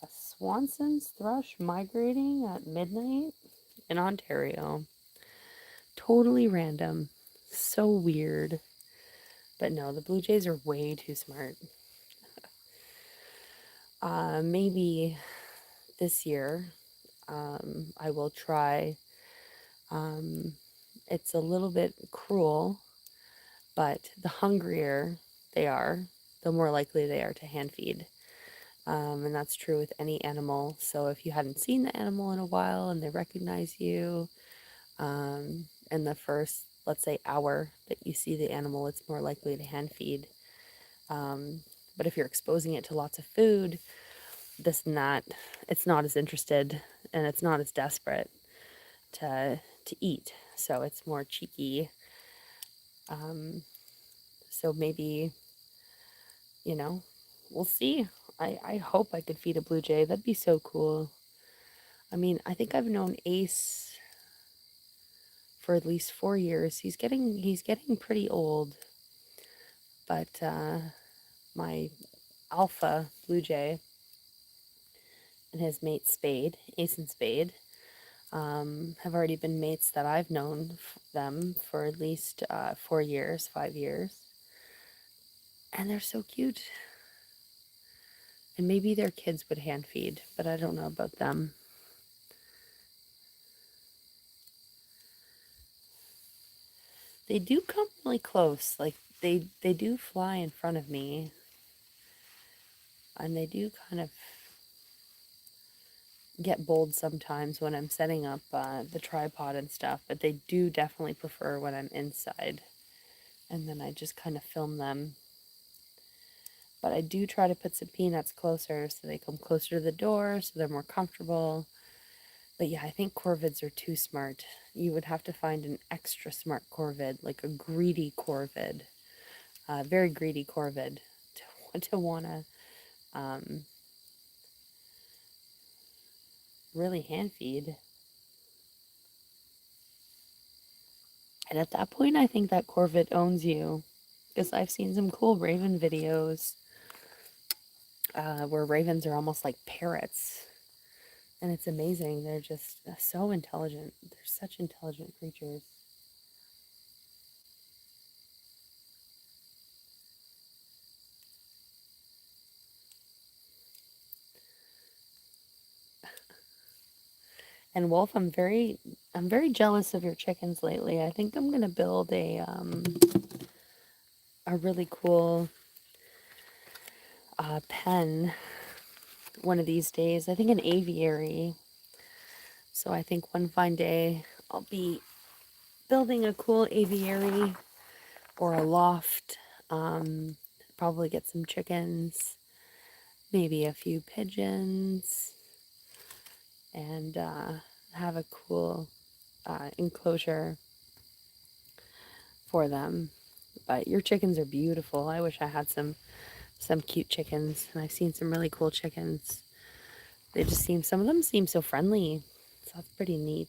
A Swanson's thrush migrating at midnight in Ontario. Totally random. So weird. But no, the Blue Jays are way too smart. Maybe this year I will try. It's a little bit cruel, but the hungrier they are, the more likely they are to hand feed. And that's true with any animal. So if you hadn't seen the animal in a while and they recognize you, in the first, let's say, hour that you see the animal, it's more likely to hand feed. But if you're exposing it to lots of food, this and that, it's not as interested and it's not as desperate to eat. So it's more cheeky. So maybe, we'll see. I hope I could feed a blue jay. That'd be so cool. I mean, I think I've known Ace for at least 4 years. He's getting pretty old, but my alpha blue jay and his mate Spade, Ace and Spade, have already been mates that I've known them for at least 4 years, 5 years, and they're so cute. And maybe their kids would hand feed, but I don't know about them. They do come really close. Like they do fly in front of me, and they do kind of get bold sometimes when I'm setting up the tripod and stuff, but they do definitely prefer when I'm inside. And then I just kind of film them. But I do try to put some peanuts closer so they come closer to the door so they're more comfortable. But yeah, I think corvids are too smart. You would have to find an extra smart corvid, like a greedy corvid, very greedy corvid, to want to really hand feed. And at that point, I think that corvid owns you, because I've seen some cool raven videos where ravens are almost like parrots. And it's amazing. They're just so intelligent. They're such intelligent creatures. And Wolf, I'm very jealous of your chickens lately. I think I'm gonna build a really cool pen one of these days. I think an aviary. So I think one fine day I'll be building a cool aviary or a loft. Probably get some chickens, maybe a few pigeons, and have a cool enclosure for them. But your chickens are beautiful. I wish I had some cute chickens, and I've seen some really cool chickens. They just seem, some of them seem so friendly, so that's pretty neat.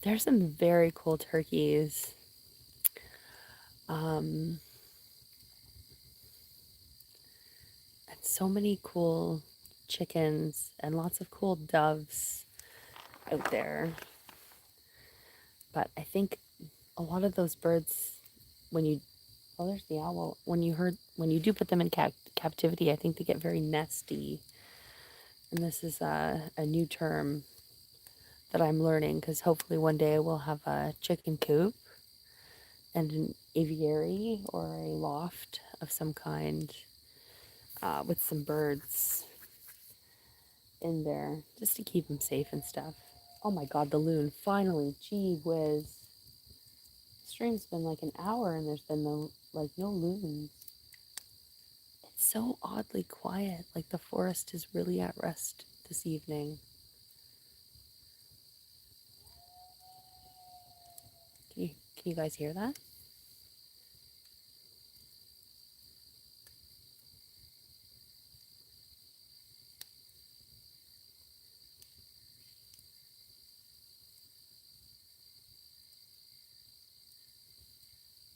There's some very cool turkeys. And so many cool chickens and lots of cool doves out there. But I think a lot of those birds, when you, oh, there's the owl. When you do put them in captivity, I think they get very nesty. And this is a new term that I'm learning, because hopefully one day we'll have a chicken coop and an aviary or a loft of some kind with some birds in there just to keep them safe and stuff. Oh my god, the loon, finally, gee whiz. The stream's been like an hour and there's been no loons. It's so oddly quiet, like the forest is really at rest this evening. Can you guys hear that?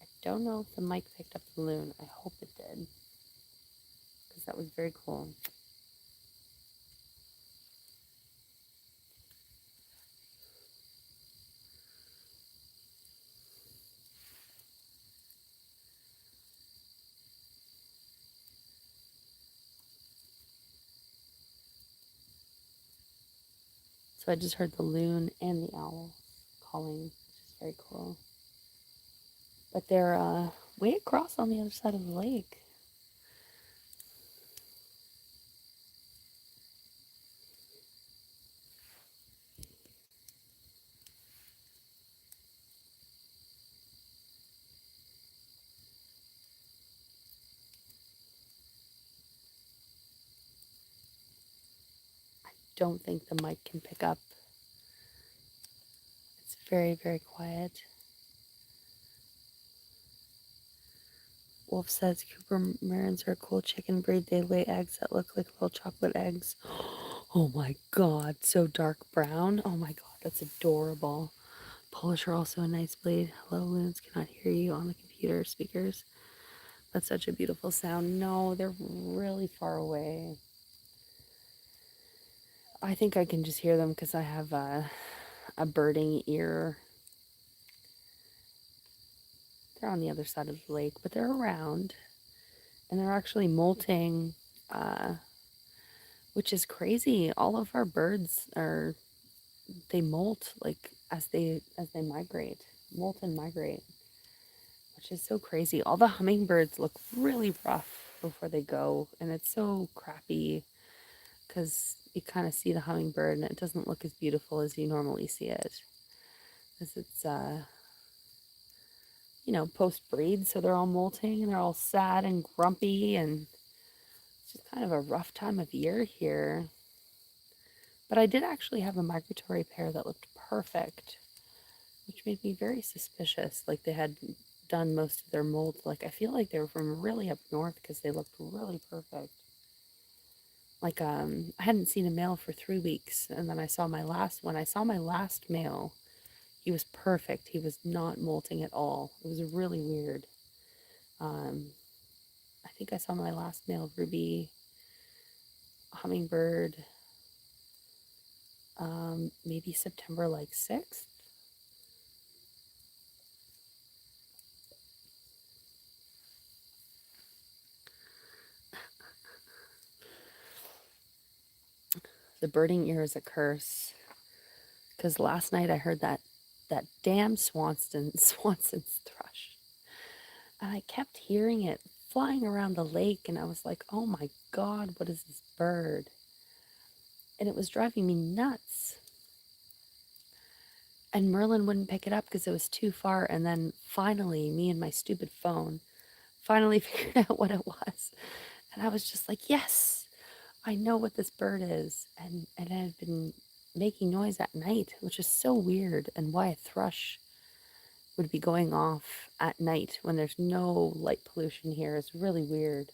I don't know if the mic picked up the loon. I hope it did, because that was very cool. So I just heard the loon and the owl calling, which is very cool. But they're way across on the other side of the lake. Don't think the mic can pick up. It's very, very quiet. Wolf says Cooper Marins are a cool chicken breed. They lay eggs that look like little chocolate eggs. Oh my god, so dark brown. Oh my god, that's adorable. Polish are also a nice breed. Hello, loons. Cannot hear you on the computer speakers. That's such a beautiful sound. No, they're really far away. I think I can just hear them because I have a birding ear. They're on the other side of the lake, but they're around, and they're actually molting, uh, which is crazy. All of our birds they molt like as they migrate, molt and migrate, which is so crazy. All the hummingbirds look really rough before they go, and it's so crappy because you kind of see the hummingbird and it doesn't look as beautiful as you normally see it, because it's post breed, so they're all molting and they're all sad and grumpy, and it's just kind of a rough time of year here. But I did actually have a migratory pair that looked perfect, which made me very suspicious. Like they had done most of their molt. Like I feel like they were from really up north because they looked really perfect. Like I hadn't seen a male for 3 weeks, and then I saw my last one. I saw my last male. He was perfect. He was not molting at all. It was really weird. I think I saw my last male ruby hummingbird maybe September like 6th. The birding ear is a curse, because last night I heard that damn Swanson's thrush, and I kept hearing it flying around the lake, and I was like, oh my God, what is this bird? And it was driving me nuts. And Merlin wouldn't pick it up because it was too far. And then finally, me and my stupid phone finally figured out what it was. And I was just like, yes, I know what this bird is. And it had been making noise at night, which is so weird, and why a thrush would be going off at night when there's no light pollution here is really weird.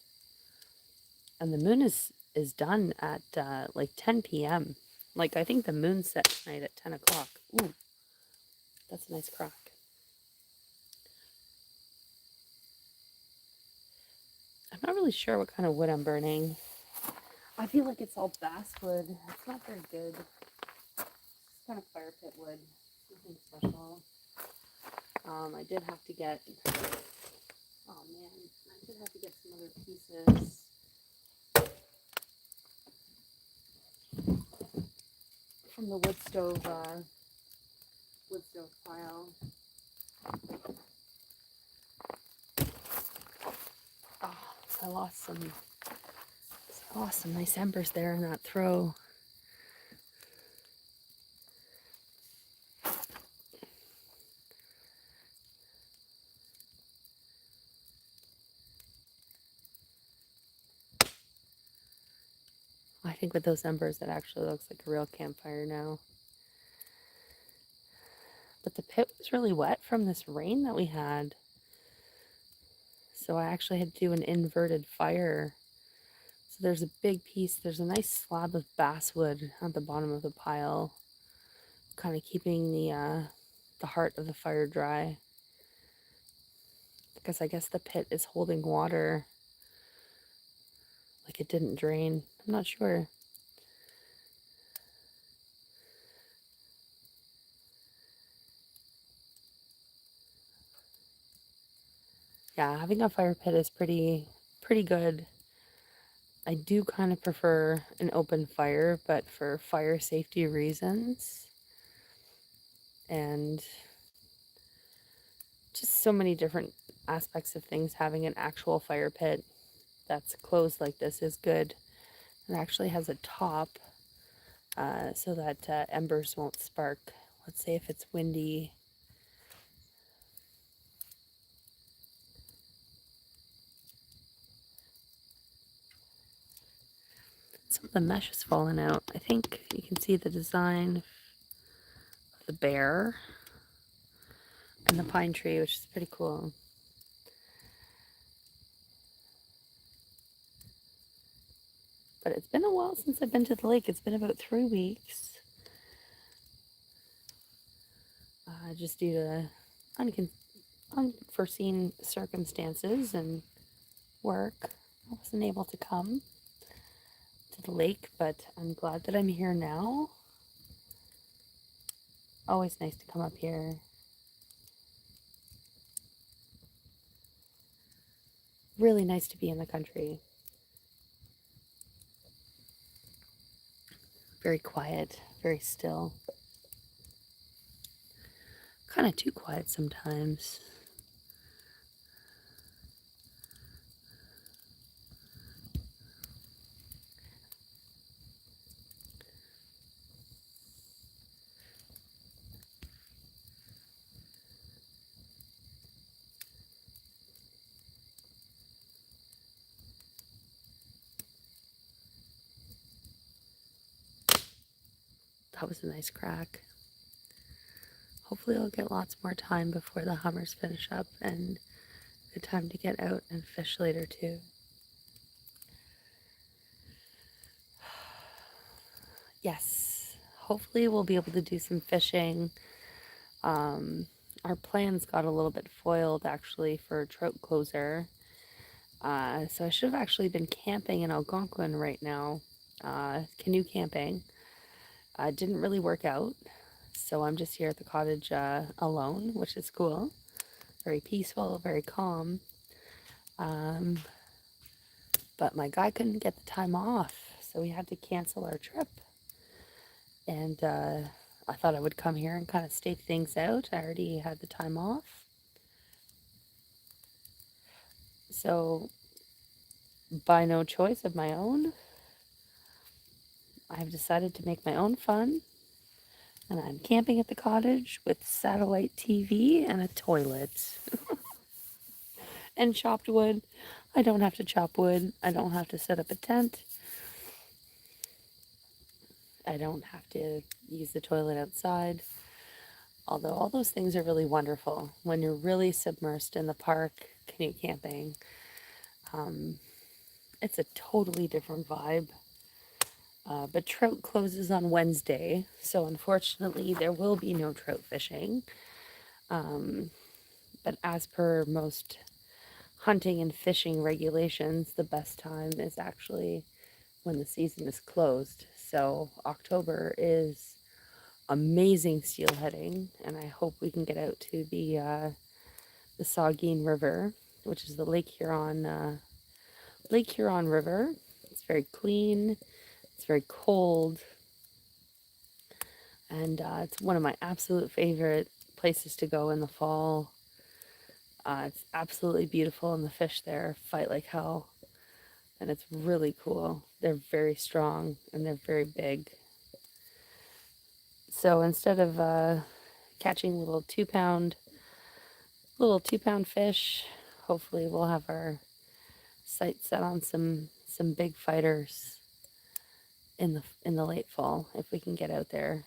And the moon is done at like 10 p.m. Like I think the moon set tonight at 10 o'clock. Ooh, that's a nice crack. I'm not really sure what kind of wood I'm burning. I feel like it's all basswood. It's not very good. It's kind of fire pit wood. Nothing special. I did have to get, oh man, I did have to get some other pieces from the wood stove pile. Oh, I lost some nice embers there in that throw. I think with those embers, it actually looks like a real campfire now. But the pit was really wet from this rain that we had. So I actually had to do an inverted fire. So there's a big piece, there's a nice slab of basswood at the bottom of the pile, kind of keeping the heart of the fire dry. Because I guess the pit is holding water. Like it didn't drain. I'm not sure. Yeah, having a fire pit is pretty good. I do kind of prefer an open fire, but for fire safety reasons and just so many different aspects of things, having an actual fire pit that's closed like this is good. It actually has a top so that embers won't spark. Let's say if it's windy. Some of the mesh has fallen out. I think you can see the design of the bear and the pine tree, which is pretty cool. But it's been a while since I've been to the lake. It's been about 3 weeks. Just due to unforeseen circumstances and work, I wasn't able to come to the lake, but I'm glad that I'm here now. Always nice to come up here. Really nice to be in the country. Very quiet, very still. Kind of too quiet sometimes. That was a nice crack. Hopefully I'll get lots more time before the hummers finish up and good time to get out and fish later too. Yes, hopefully we'll be able to do some fishing. Our plans got a little bit foiled actually for trout closer. So I should have actually been camping in Algonquin right now, canoe camping. Didn't really work out, so I'm just here at the cottage alone, which is cool. Very peaceful, very calm. But my guy couldn't get the time off, so we had to cancel our trip. And I thought I would come here and kind of stake things out. I already had the time off. So, by no choice of my own, I've decided to make my own fun. And I'm camping at the cottage with satellite TV and a toilet. And chopped wood. I don't have to chop wood. I don't have to set up a tent. I don't have to use the toilet outside. Although all those things are really wonderful when you're really submersed in the park canoe camping. It's a totally different vibe. But trout closes on Wednesday, so unfortunately there will be no trout fishing. But as per most hunting and fishing regulations, the best time is actually when the season is closed. So October is amazing steelheading, and I hope we can get out to the Saugeen River, which is the Lake Huron River. It's very clean. It's very cold, and it's one of my absolute favorite places to go in the fall. It's absolutely beautiful, and the fish there fight like hell, and it's really cool. They're very strong, and they're very big. So instead of catching little 2 pound fish, hopefully we'll have our sights set on some big fighters in the late fall if we can get out there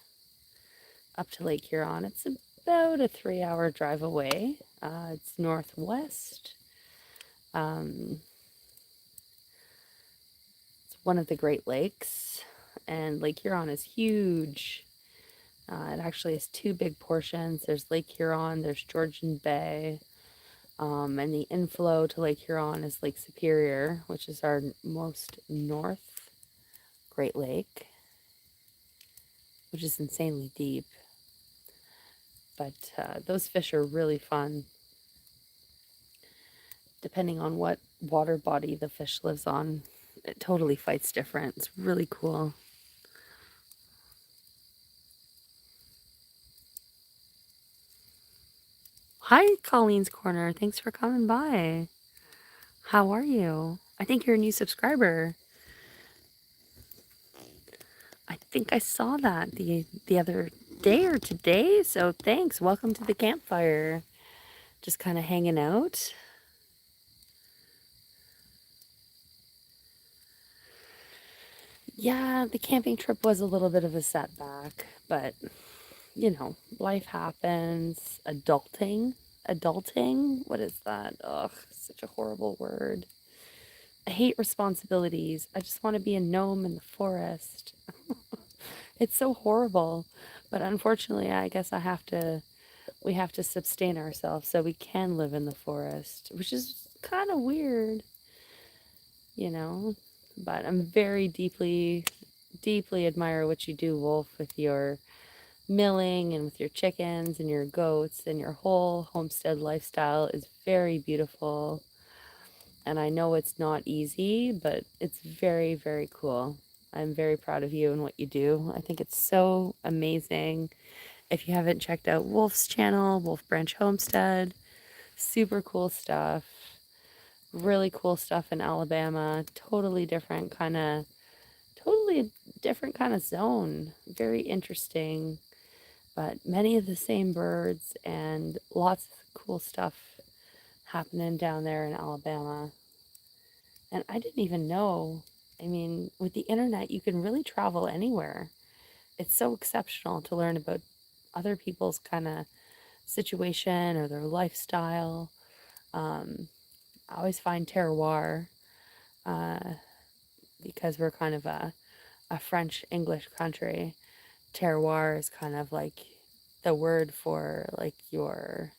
up to Lake Huron. It's about a 3-hour drive away. It's northwest. It's one of the Great Lakes, and Lake Huron is huge. It actually has 2 big portions. There's Lake Huron, there's Georgian Bay, and the inflow to Lake Huron is Lake Superior, which is our most north Great Lake, which is insanely deep. But those fish are really fun. Depending on what water body the fish lives on, it totally fights different. It's really cool. Hi, Colleen's Corner. Thanks for coming by. How are you? I think you're a new subscriber. I think I saw that the other day or today. So thanks. Welcome to the campfire. Just kind of hanging out. Yeah, the camping trip was a little bit of a setback, but you know, life happens. Adulting? What is that? Ugh, such a horrible word. I hate responsibilities. I just want to be a gnome in the forest. It's so horrible. But unfortunately, I guess we have to sustain ourselves so we can live in the forest, which is kind of weird, you know? But I'm very deeply admire what you do, Wolf, with your milling and with your chickens and your goats, and your whole homestead lifestyle is very beautiful. And I know it's not easy, but it's very, very cool. I'm very proud of you and what you do. I think it's so amazing. If you haven't checked out Wolf's channel, Wolf Branch Homestead, super cool stuff. Really cool stuff in Alabama. Totally different kind of zone. Very interesting, but many of the same birds and lots of cool stuff happening down there in Alabama. And I didn't even know. I mean, with the internet, you can really travel anywhere. It's so exceptional to learn about other people's kind of situation or their lifestyle. Um, I always find terroir, uh, because we're kind of a French English country. Terroir is kind of like the word for like your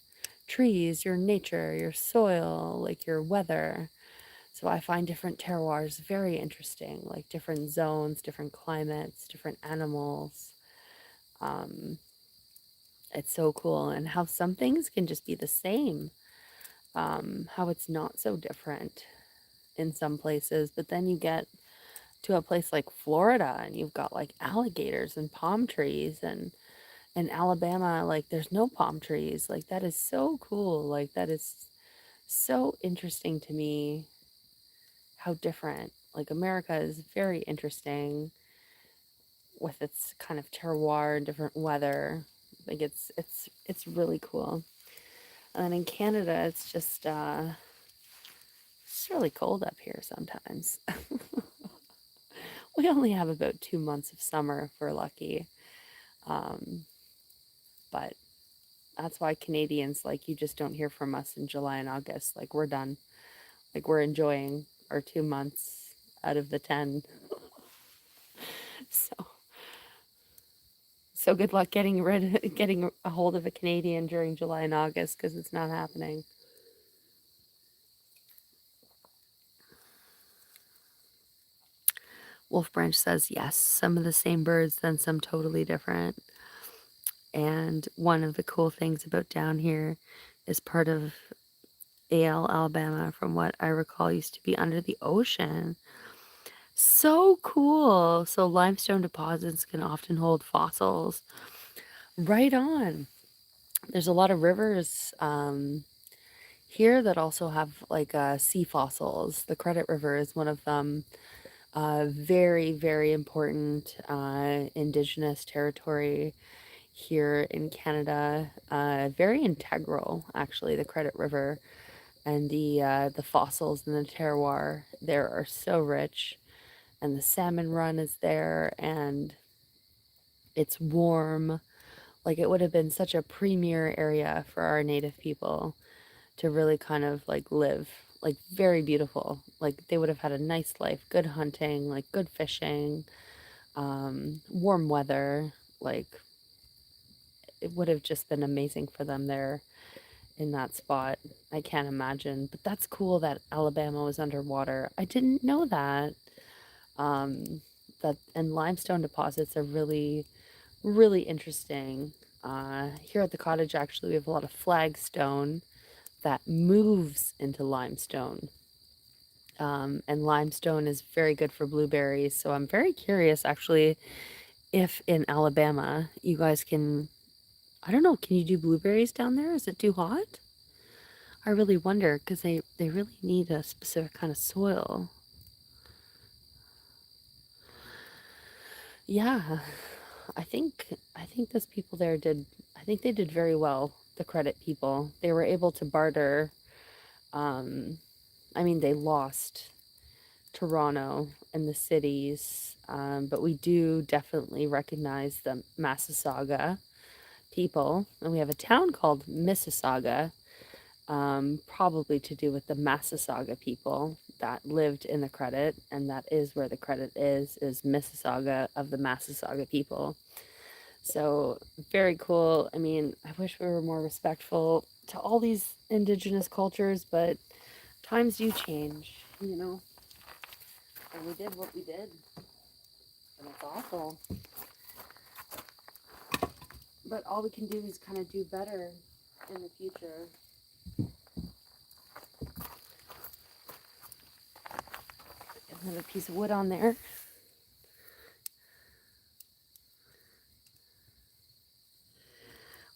trees, your nature, your soil, like your weather. So I find different terroirs very interesting, like different zones, different climates, different animals. Um, it's so cool, and how some things can just be the same, how it's not so different in some places. But then you get to a place like Florida, and you've got like alligators and palm trees, and in Alabama, like there's no palm trees. Like that is so cool. Like that is so interesting to me how different. Like America is very interesting with its kind of terroir and different weather. Like it's really cool. And then in Canada, it's really cold up here sometimes. We only have about 2 months of summer if we're lucky. Um, but that's why Canadians, like, you just don't hear from us in July and August. Like, we're done. Like, we're enjoying our 2 months out of the 10. So, so good luck getting a hold of a Canadian during July and August, because it's not happening. Wolf Branch says yes, some of the same birds, then some totally different. And one of the cool things about down here is part of Alabama, from what I recall, used to be under the ocean. So cool. So limestone deposits can often hold fossils. Right on. There's a lot of rivers here that also have like sea fossils. The Credit River is one of them. Very, very important indigenous territory here in Canada. Very integral, actually, the Credit River, and the fossils and the terroir there are so rich. And the salmon run is there, and it's warm. Like it would have been such a premier area for our native people to really kind of like live. Like very beautiful. Like they would have had a nice life, good hunting, like good fishing, warm weather. Like it would have just been amazing for them there in that spot. I can't imagine. But that's cool that Alabama was underwater. I didn't know that. Um, that and limestone deposits are really, really interesting. Here at the cottage, actually, we have a lot of flagstone that moves into limestone. And limestone is very good for blueberries. So I'm very curious, actually, if in Alabama you guys can, I don't know, can you do blueberries down there? Is it too hot? I really wonder, because they really need a specific kind of soil. Yeah, I think those people there did. I think they did very well. The Credit people, they were able to barter. Um, I mean, they lost Toronto and the cities, but we do definitely recognize the Massasauga people, and we have a town called Mississauga, probably to do with the Massasauga people that lived in the Credit, and that is where the Credit is Mississauga of the Massasauga people. So very cool. I mean, I wish we were more respectful to all these indigenous cultures, but times do change. And we did what we did, and it's awful. But all we can do is kind of do better in the future. Another piece of wood on there.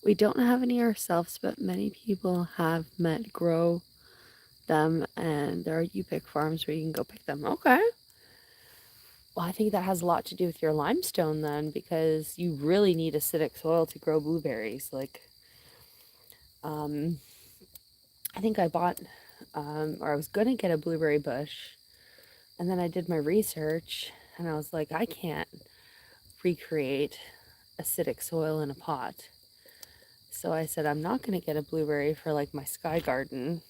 We don't have any ourselves, but many people have met grow them, and there are U-pick farms where you can go pick them. Okay. Well, I think that has a lot to do with your limestone then, because you really need acidic soil to grow blueberries. Like, I think I bought, or I was going to get a blueberry bush, and then I did my research, and I was like, I can't recreate acidic soil in a pot. So I said, I'm not going to get a blueberry for like my sky garden,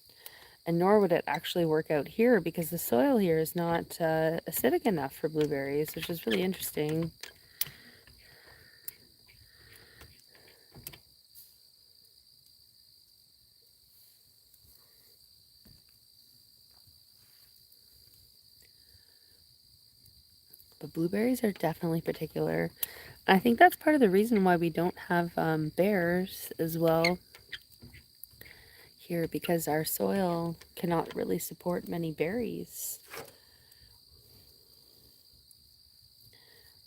and nor would it actually work out here because the soil here is not acidic enough for blueberries, which is really interesting. But blueberries are definitely particular. I think that's part of the reason why we don't have bears as well here, because our soil cannot really support many berries.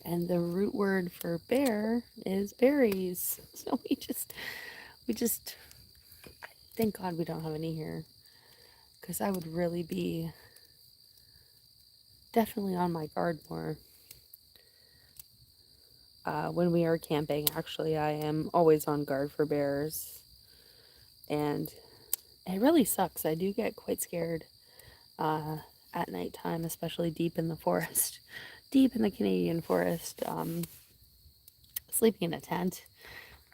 And the root word for bear is berries. So we just, thank God we don't have any here, because I would really be definitely on my guard more. When we are camping, actually, I am always on guard for bears. And it really sucks. I do get quite scared at nighttime, especially deep in the forest, deep in the Canadian forest. Sleeping in a tent,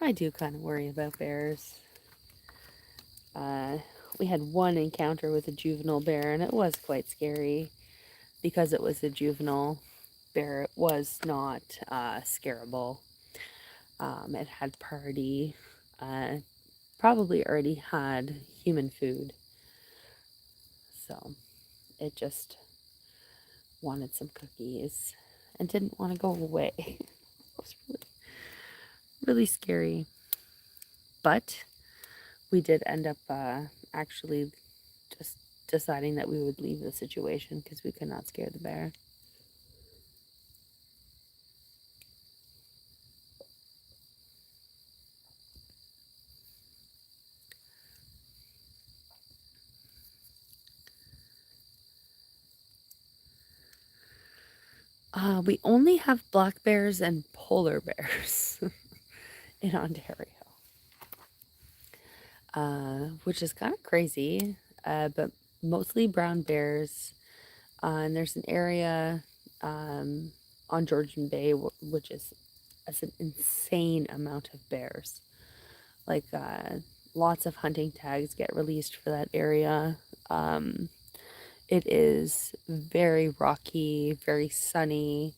I do kind of worry about bears. We had one encounter with a juvenile bear, and it was quite scary because it was a juvenile bear. It was not scarable. It had priority, probably already had human food, so it just wanted some cookies and didn't want to go away. It was really, really scary. But we did end up actually just deciding that we would leave the situation because we could not scare the bear. We only have black bears and polar bears in Ontario, which is kind of crazy, but mostly brown bears. And there's an area on Georgian Bay, which is an insane amount of bears. Like, lots of hunting tags get released for that area. It is very rocky, very sunny,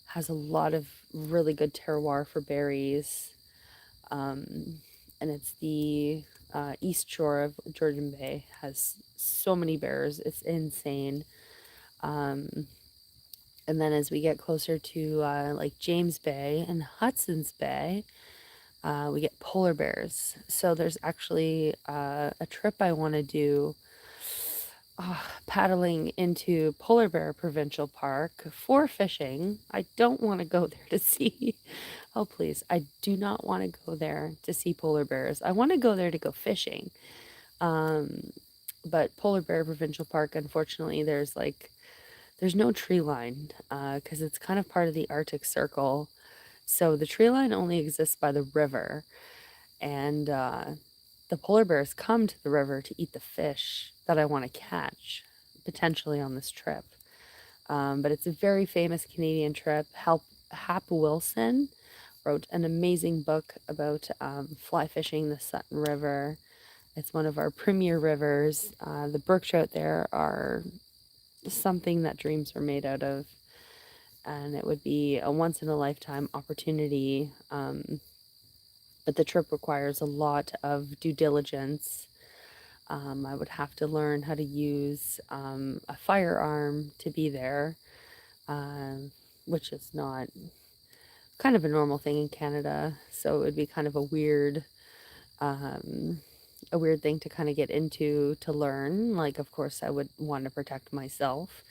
has a lot of really good terroir for berries. And it's the east shore of Georgian Bay, has so many bears. It's insane. And then as we get closer to like James Bay and Hudson's Bay, we get polar bears. So there's actually a trip I want to do, paddling into Polar Bear Provincial Park for fishing. I don't want to go there to see, oh please, I do not want to go there to see polar bears. I want to go there to go fishing. But Polar Bear Provincial Park, unfortunately, there's no tree line because it's kind of part of the Arctic Circle. So the tree line only exists by the river, and the polar bears come to the river to eat the fish that I want to catch, potentially on this trip. But it's a very famous Canadian trip. Hap Wilson wrote an amazing book about fly fishing the Sutton River. It's one of our premier rivers. The brook trout there are something that dreams are made out of, and it would be a once in a lifetime opportunity. But the trip requires a lot of due diligence. I would have to learn how to use a firearm to be there, which is not kind of a normal thing in Canada. So it would be kind of a weird thing to kind of get into to learn. Like, of course, I would want to protect myself,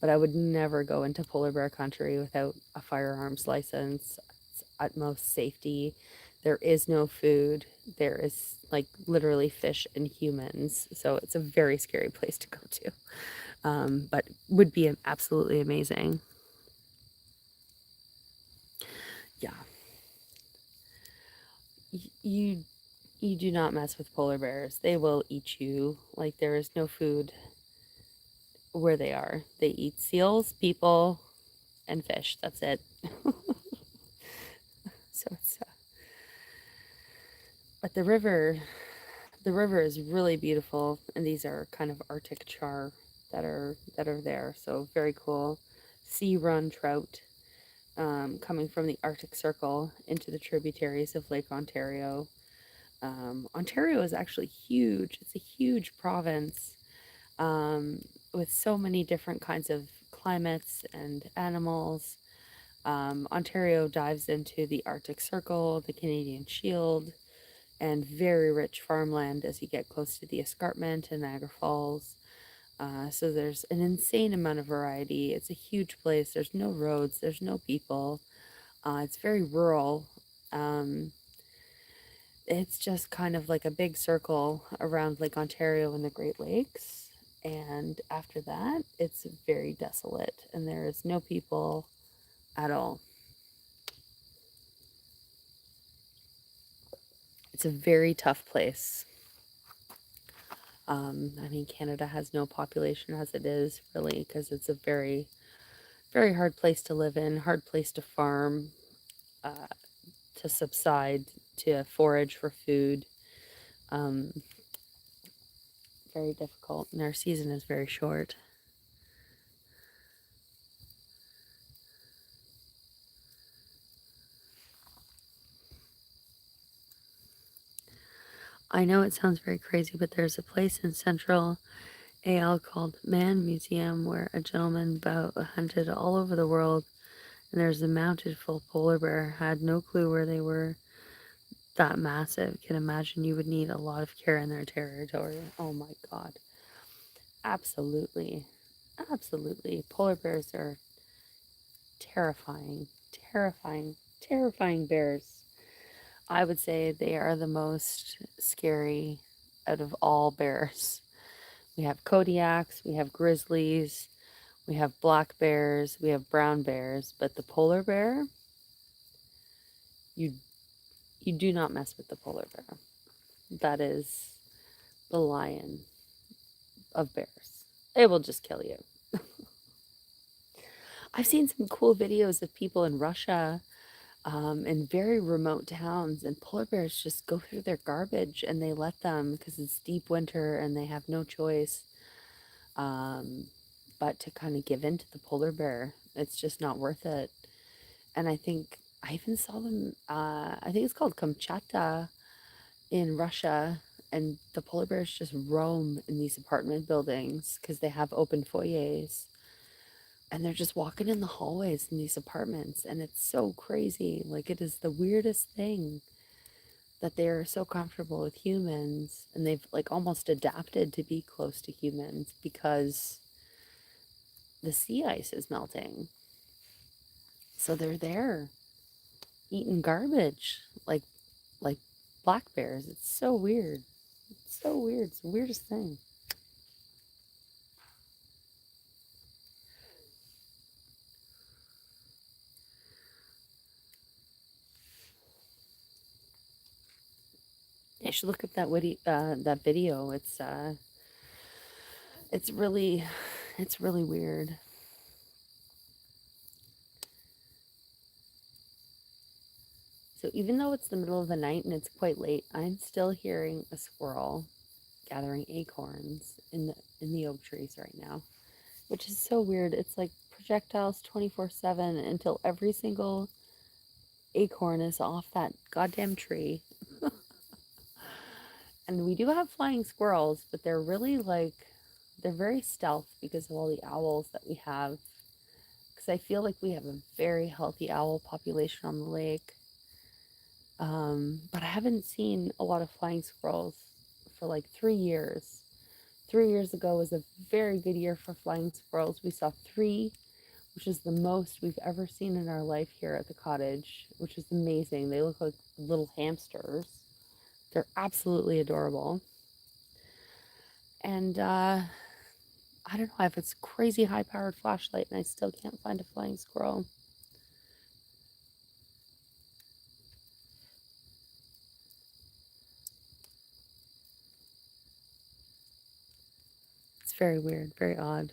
but I would never go into polar bear country without a firearms license. It's utmost safety. There is no food. There is like literally fish and humans. So it's a very scary place to go to. But would be absolutely amazing. Yeah. You you do not mess with polar bears. They will eat you. Like there is no food where they are. They eat seals, people, and fish. That's it. So it's but the river is really beautiful, and these are kind of Arctic char that are there. So very cool. Sea run trout coming from the Arctic Circle into the tributaries of Lake Ontario. Ontario is actually huge. It's a huge province um, with so many different kinds of climates and animals. Ontario dives into the Arctic Circle, the Canadian Shield, and very rich farmland as you get close to the escarpment and Niagara Falls. So there's an insane amount of variety. It's a huge place. There's no roads, there's no people. It's very rural. Um, it's just kind of like a big circle around Lake Ontario and the Great Lakes. And after that, it's very desolate and there is no people at all. It's a very tough place. I mean, Canada has no population as it is, really, because it's a very, very hard place to live in, hard place to farm, uh, to subside, to forage for food. Um, very difficult, and our season is very short. I know it sounds very crazy, but there's a place in central AL called Man Museum where a gentleman hunted all over the world, and there's a mounted full polar bear. Had no clue where they were that massive. Can imagine you would need a lot of care in their territory. Oh my God. Absolutely. Absolutely. Polar bears are terrifying, terrifying, terrifying bears. I would say they are the most scary out of all bears. We have Kodiaks, we have grizzlies, we have black bears, we have brown bears, but the polar bear, you you do not mess with the polar bear. That is the lion of bears. It will just kill you. I've seen some cool videos of people in Russia in very remote towns, and polar bears just go through their garbage and they let them because it's deep winter and they have no choice um, but to kind of give in to the polar bear. It's just not worth it. And I think I even saw them, I think it's called Kamchatka in Russia, and the polar bears just roam in these apartment buildings because they have open foyers and they're just walking in the hallways in these apartments, and it's so crazy. Like it is the weirdest thing that they're so comfortable with humans and they've like almost adapted to be close to humans because the sea ice is melting. So they're there eating garbage like black bears. It's so weird. It's so weird. It's the weirdest thing. You should look up that video. It's really it's really weird. So even though it's the middle of the night and it's quite late, I'm still hearing a squirrel gathering acorns in the oak trees right now, which is so weird. It's like projectiles 24/7 until every single acorn is off that goddamn tree. And we do have flying squirrels, but they're really like they're very stealth because of all the owls that we have. Because I feel like we have a very healthy owl population on the lake. But I haven't seen a lot of flying squirrels for like 3 years. 3 years ago was a very good year for flying squirrels. We saw three, which is the most we've ever seen in our life here at the cottage, which is amazing. They look like little hamsters. They're absolutely adorable. And I don't know, I have this crazy high powered flashlight and I still can't find a flying squirrel. It's very weird, very odd.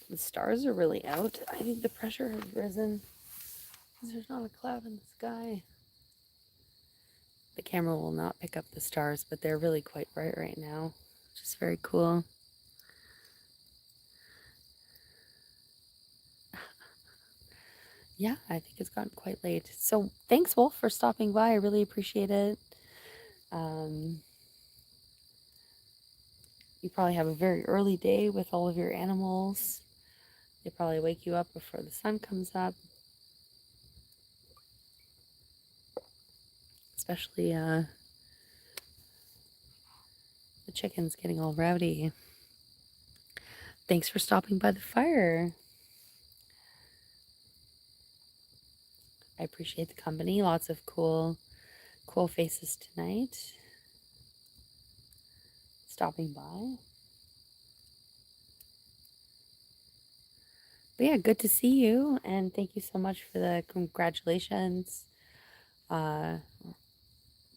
The stars are really out. I think the pressure has risen because there's not a cloud in the sky. The camera will not pick up the stars, but they're really quite bright right now, which is very cool. Yeah, I think it's gotten quite late. So thanks, Wolf, for stopping by. I really appreciate it. Um, you probably have a very early day with all of your animals. They probably wake you up before the sun comes up, especially the chickens getting all rowdy. Thanks for stopping by the fire. I appreciate the company. Lots of cool faces tonight. Stopping by. But yeah, good to see you, and thank you so much for the congratulations. Uh,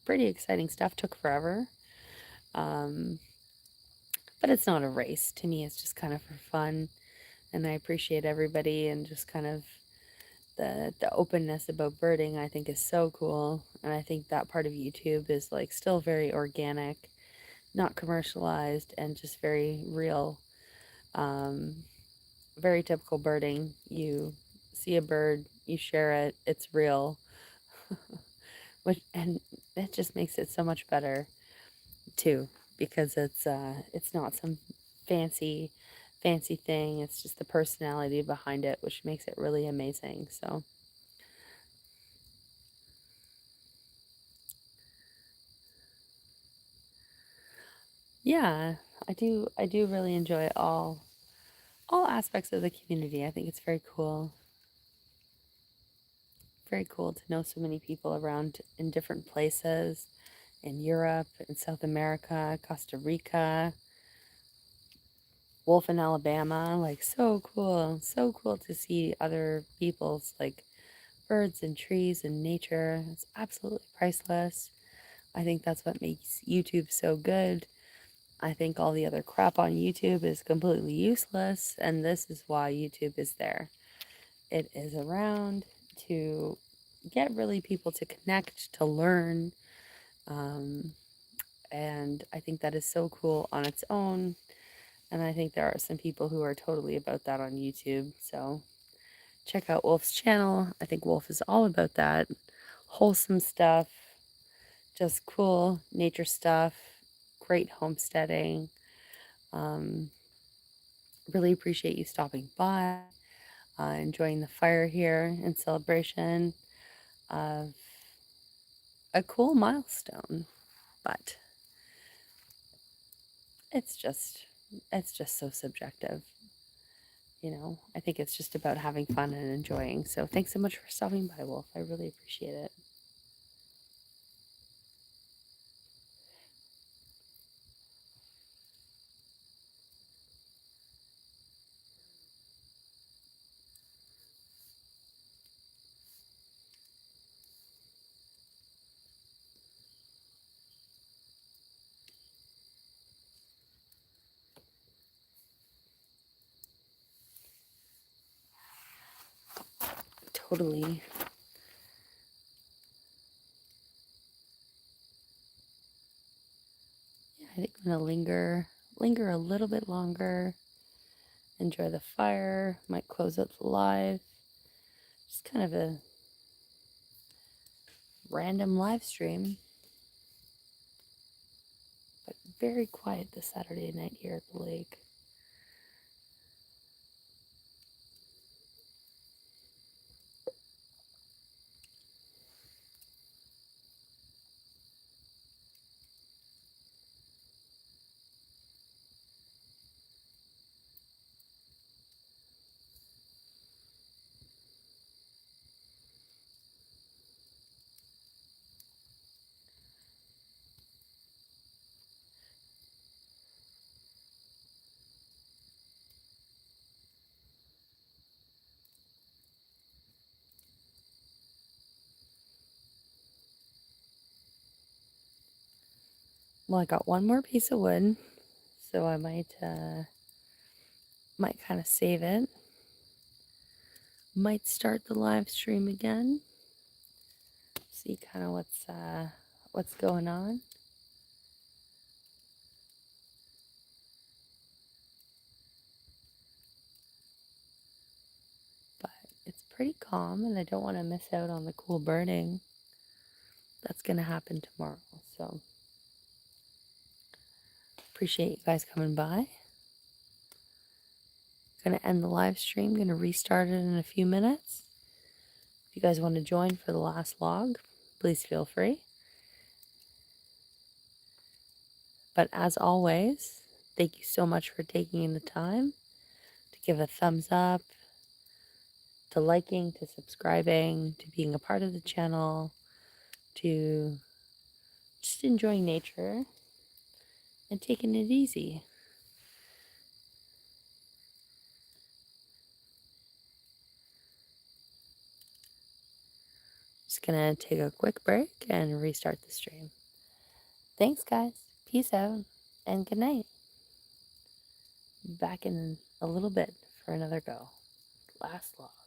Pretty exciting stuff. Took forever. Um, but it's not a race. To me, it's just kind of for fun. And I appreciate everybody and just kind of the openness about birding, I think is so cool. And I think that part of YouTube is like still very organic, not commercialized, and just very real. Um, Very typical birding. You see a bird, you share it, it's real. Which, and it just makes it so much better too, because it's not some fancy thing. It's just the personality behind it, which makes it really amazing. So yeah, I do really enjoy all aspects of the community. I think it's very cool. Very cool to know so many people around in different places in Europe, in South America, Costa Rica, Wolf in Alabama. Like, so cool. So cool to see other people's like birds and trees and nature. It's absolutely priceless. I think that's what makes YouTube so good. I think all the other crap on YouTube is completely useless, and this is why YouTube is there. It is around to get really people to connect, to learn. Um, and I think that is so cool on its own. And I think there are some people who are totally about that on YouTube. So check out Wolf's channel. I think Wolf is all about that. Wholesome stuff, just cool nature stuff, great homesteading. Um, really appreciate you stopping by, enjoying the fire here in celebration of a cool milestone. But it's just so subjective. I think it's just about having fun and enjoying. So thanks so much for stopping by, Wolf. I really appreciate it. Totally. Yeah, I think I'm gonna linger a little bit longer, enjoy the fire, might close out the live. Just kind of a random live stream, but very quiet this Saturday night here at the lake. Well, I got one more piece of wood, so I might kind of save it. Might start the live stream again. See kind of what's going on. But it's pretty calm, and I don't want to miss out on the cool birding that's going to happen tomorrow. So appreciate you guys coming by. Going to end the live stream. Going to restart it in a few minutes. If you guys want to join for the last log, please feel free. But as always, thank you so much for taking the time to give a thumbs up, to liking, to subscribing, to being a part of the channel, to just enjoying nature and taking it easy. Just gonna take a quick break and restart the stream. Thanks, guys. Peace out and good night. Back in a little bit for another go. Last log.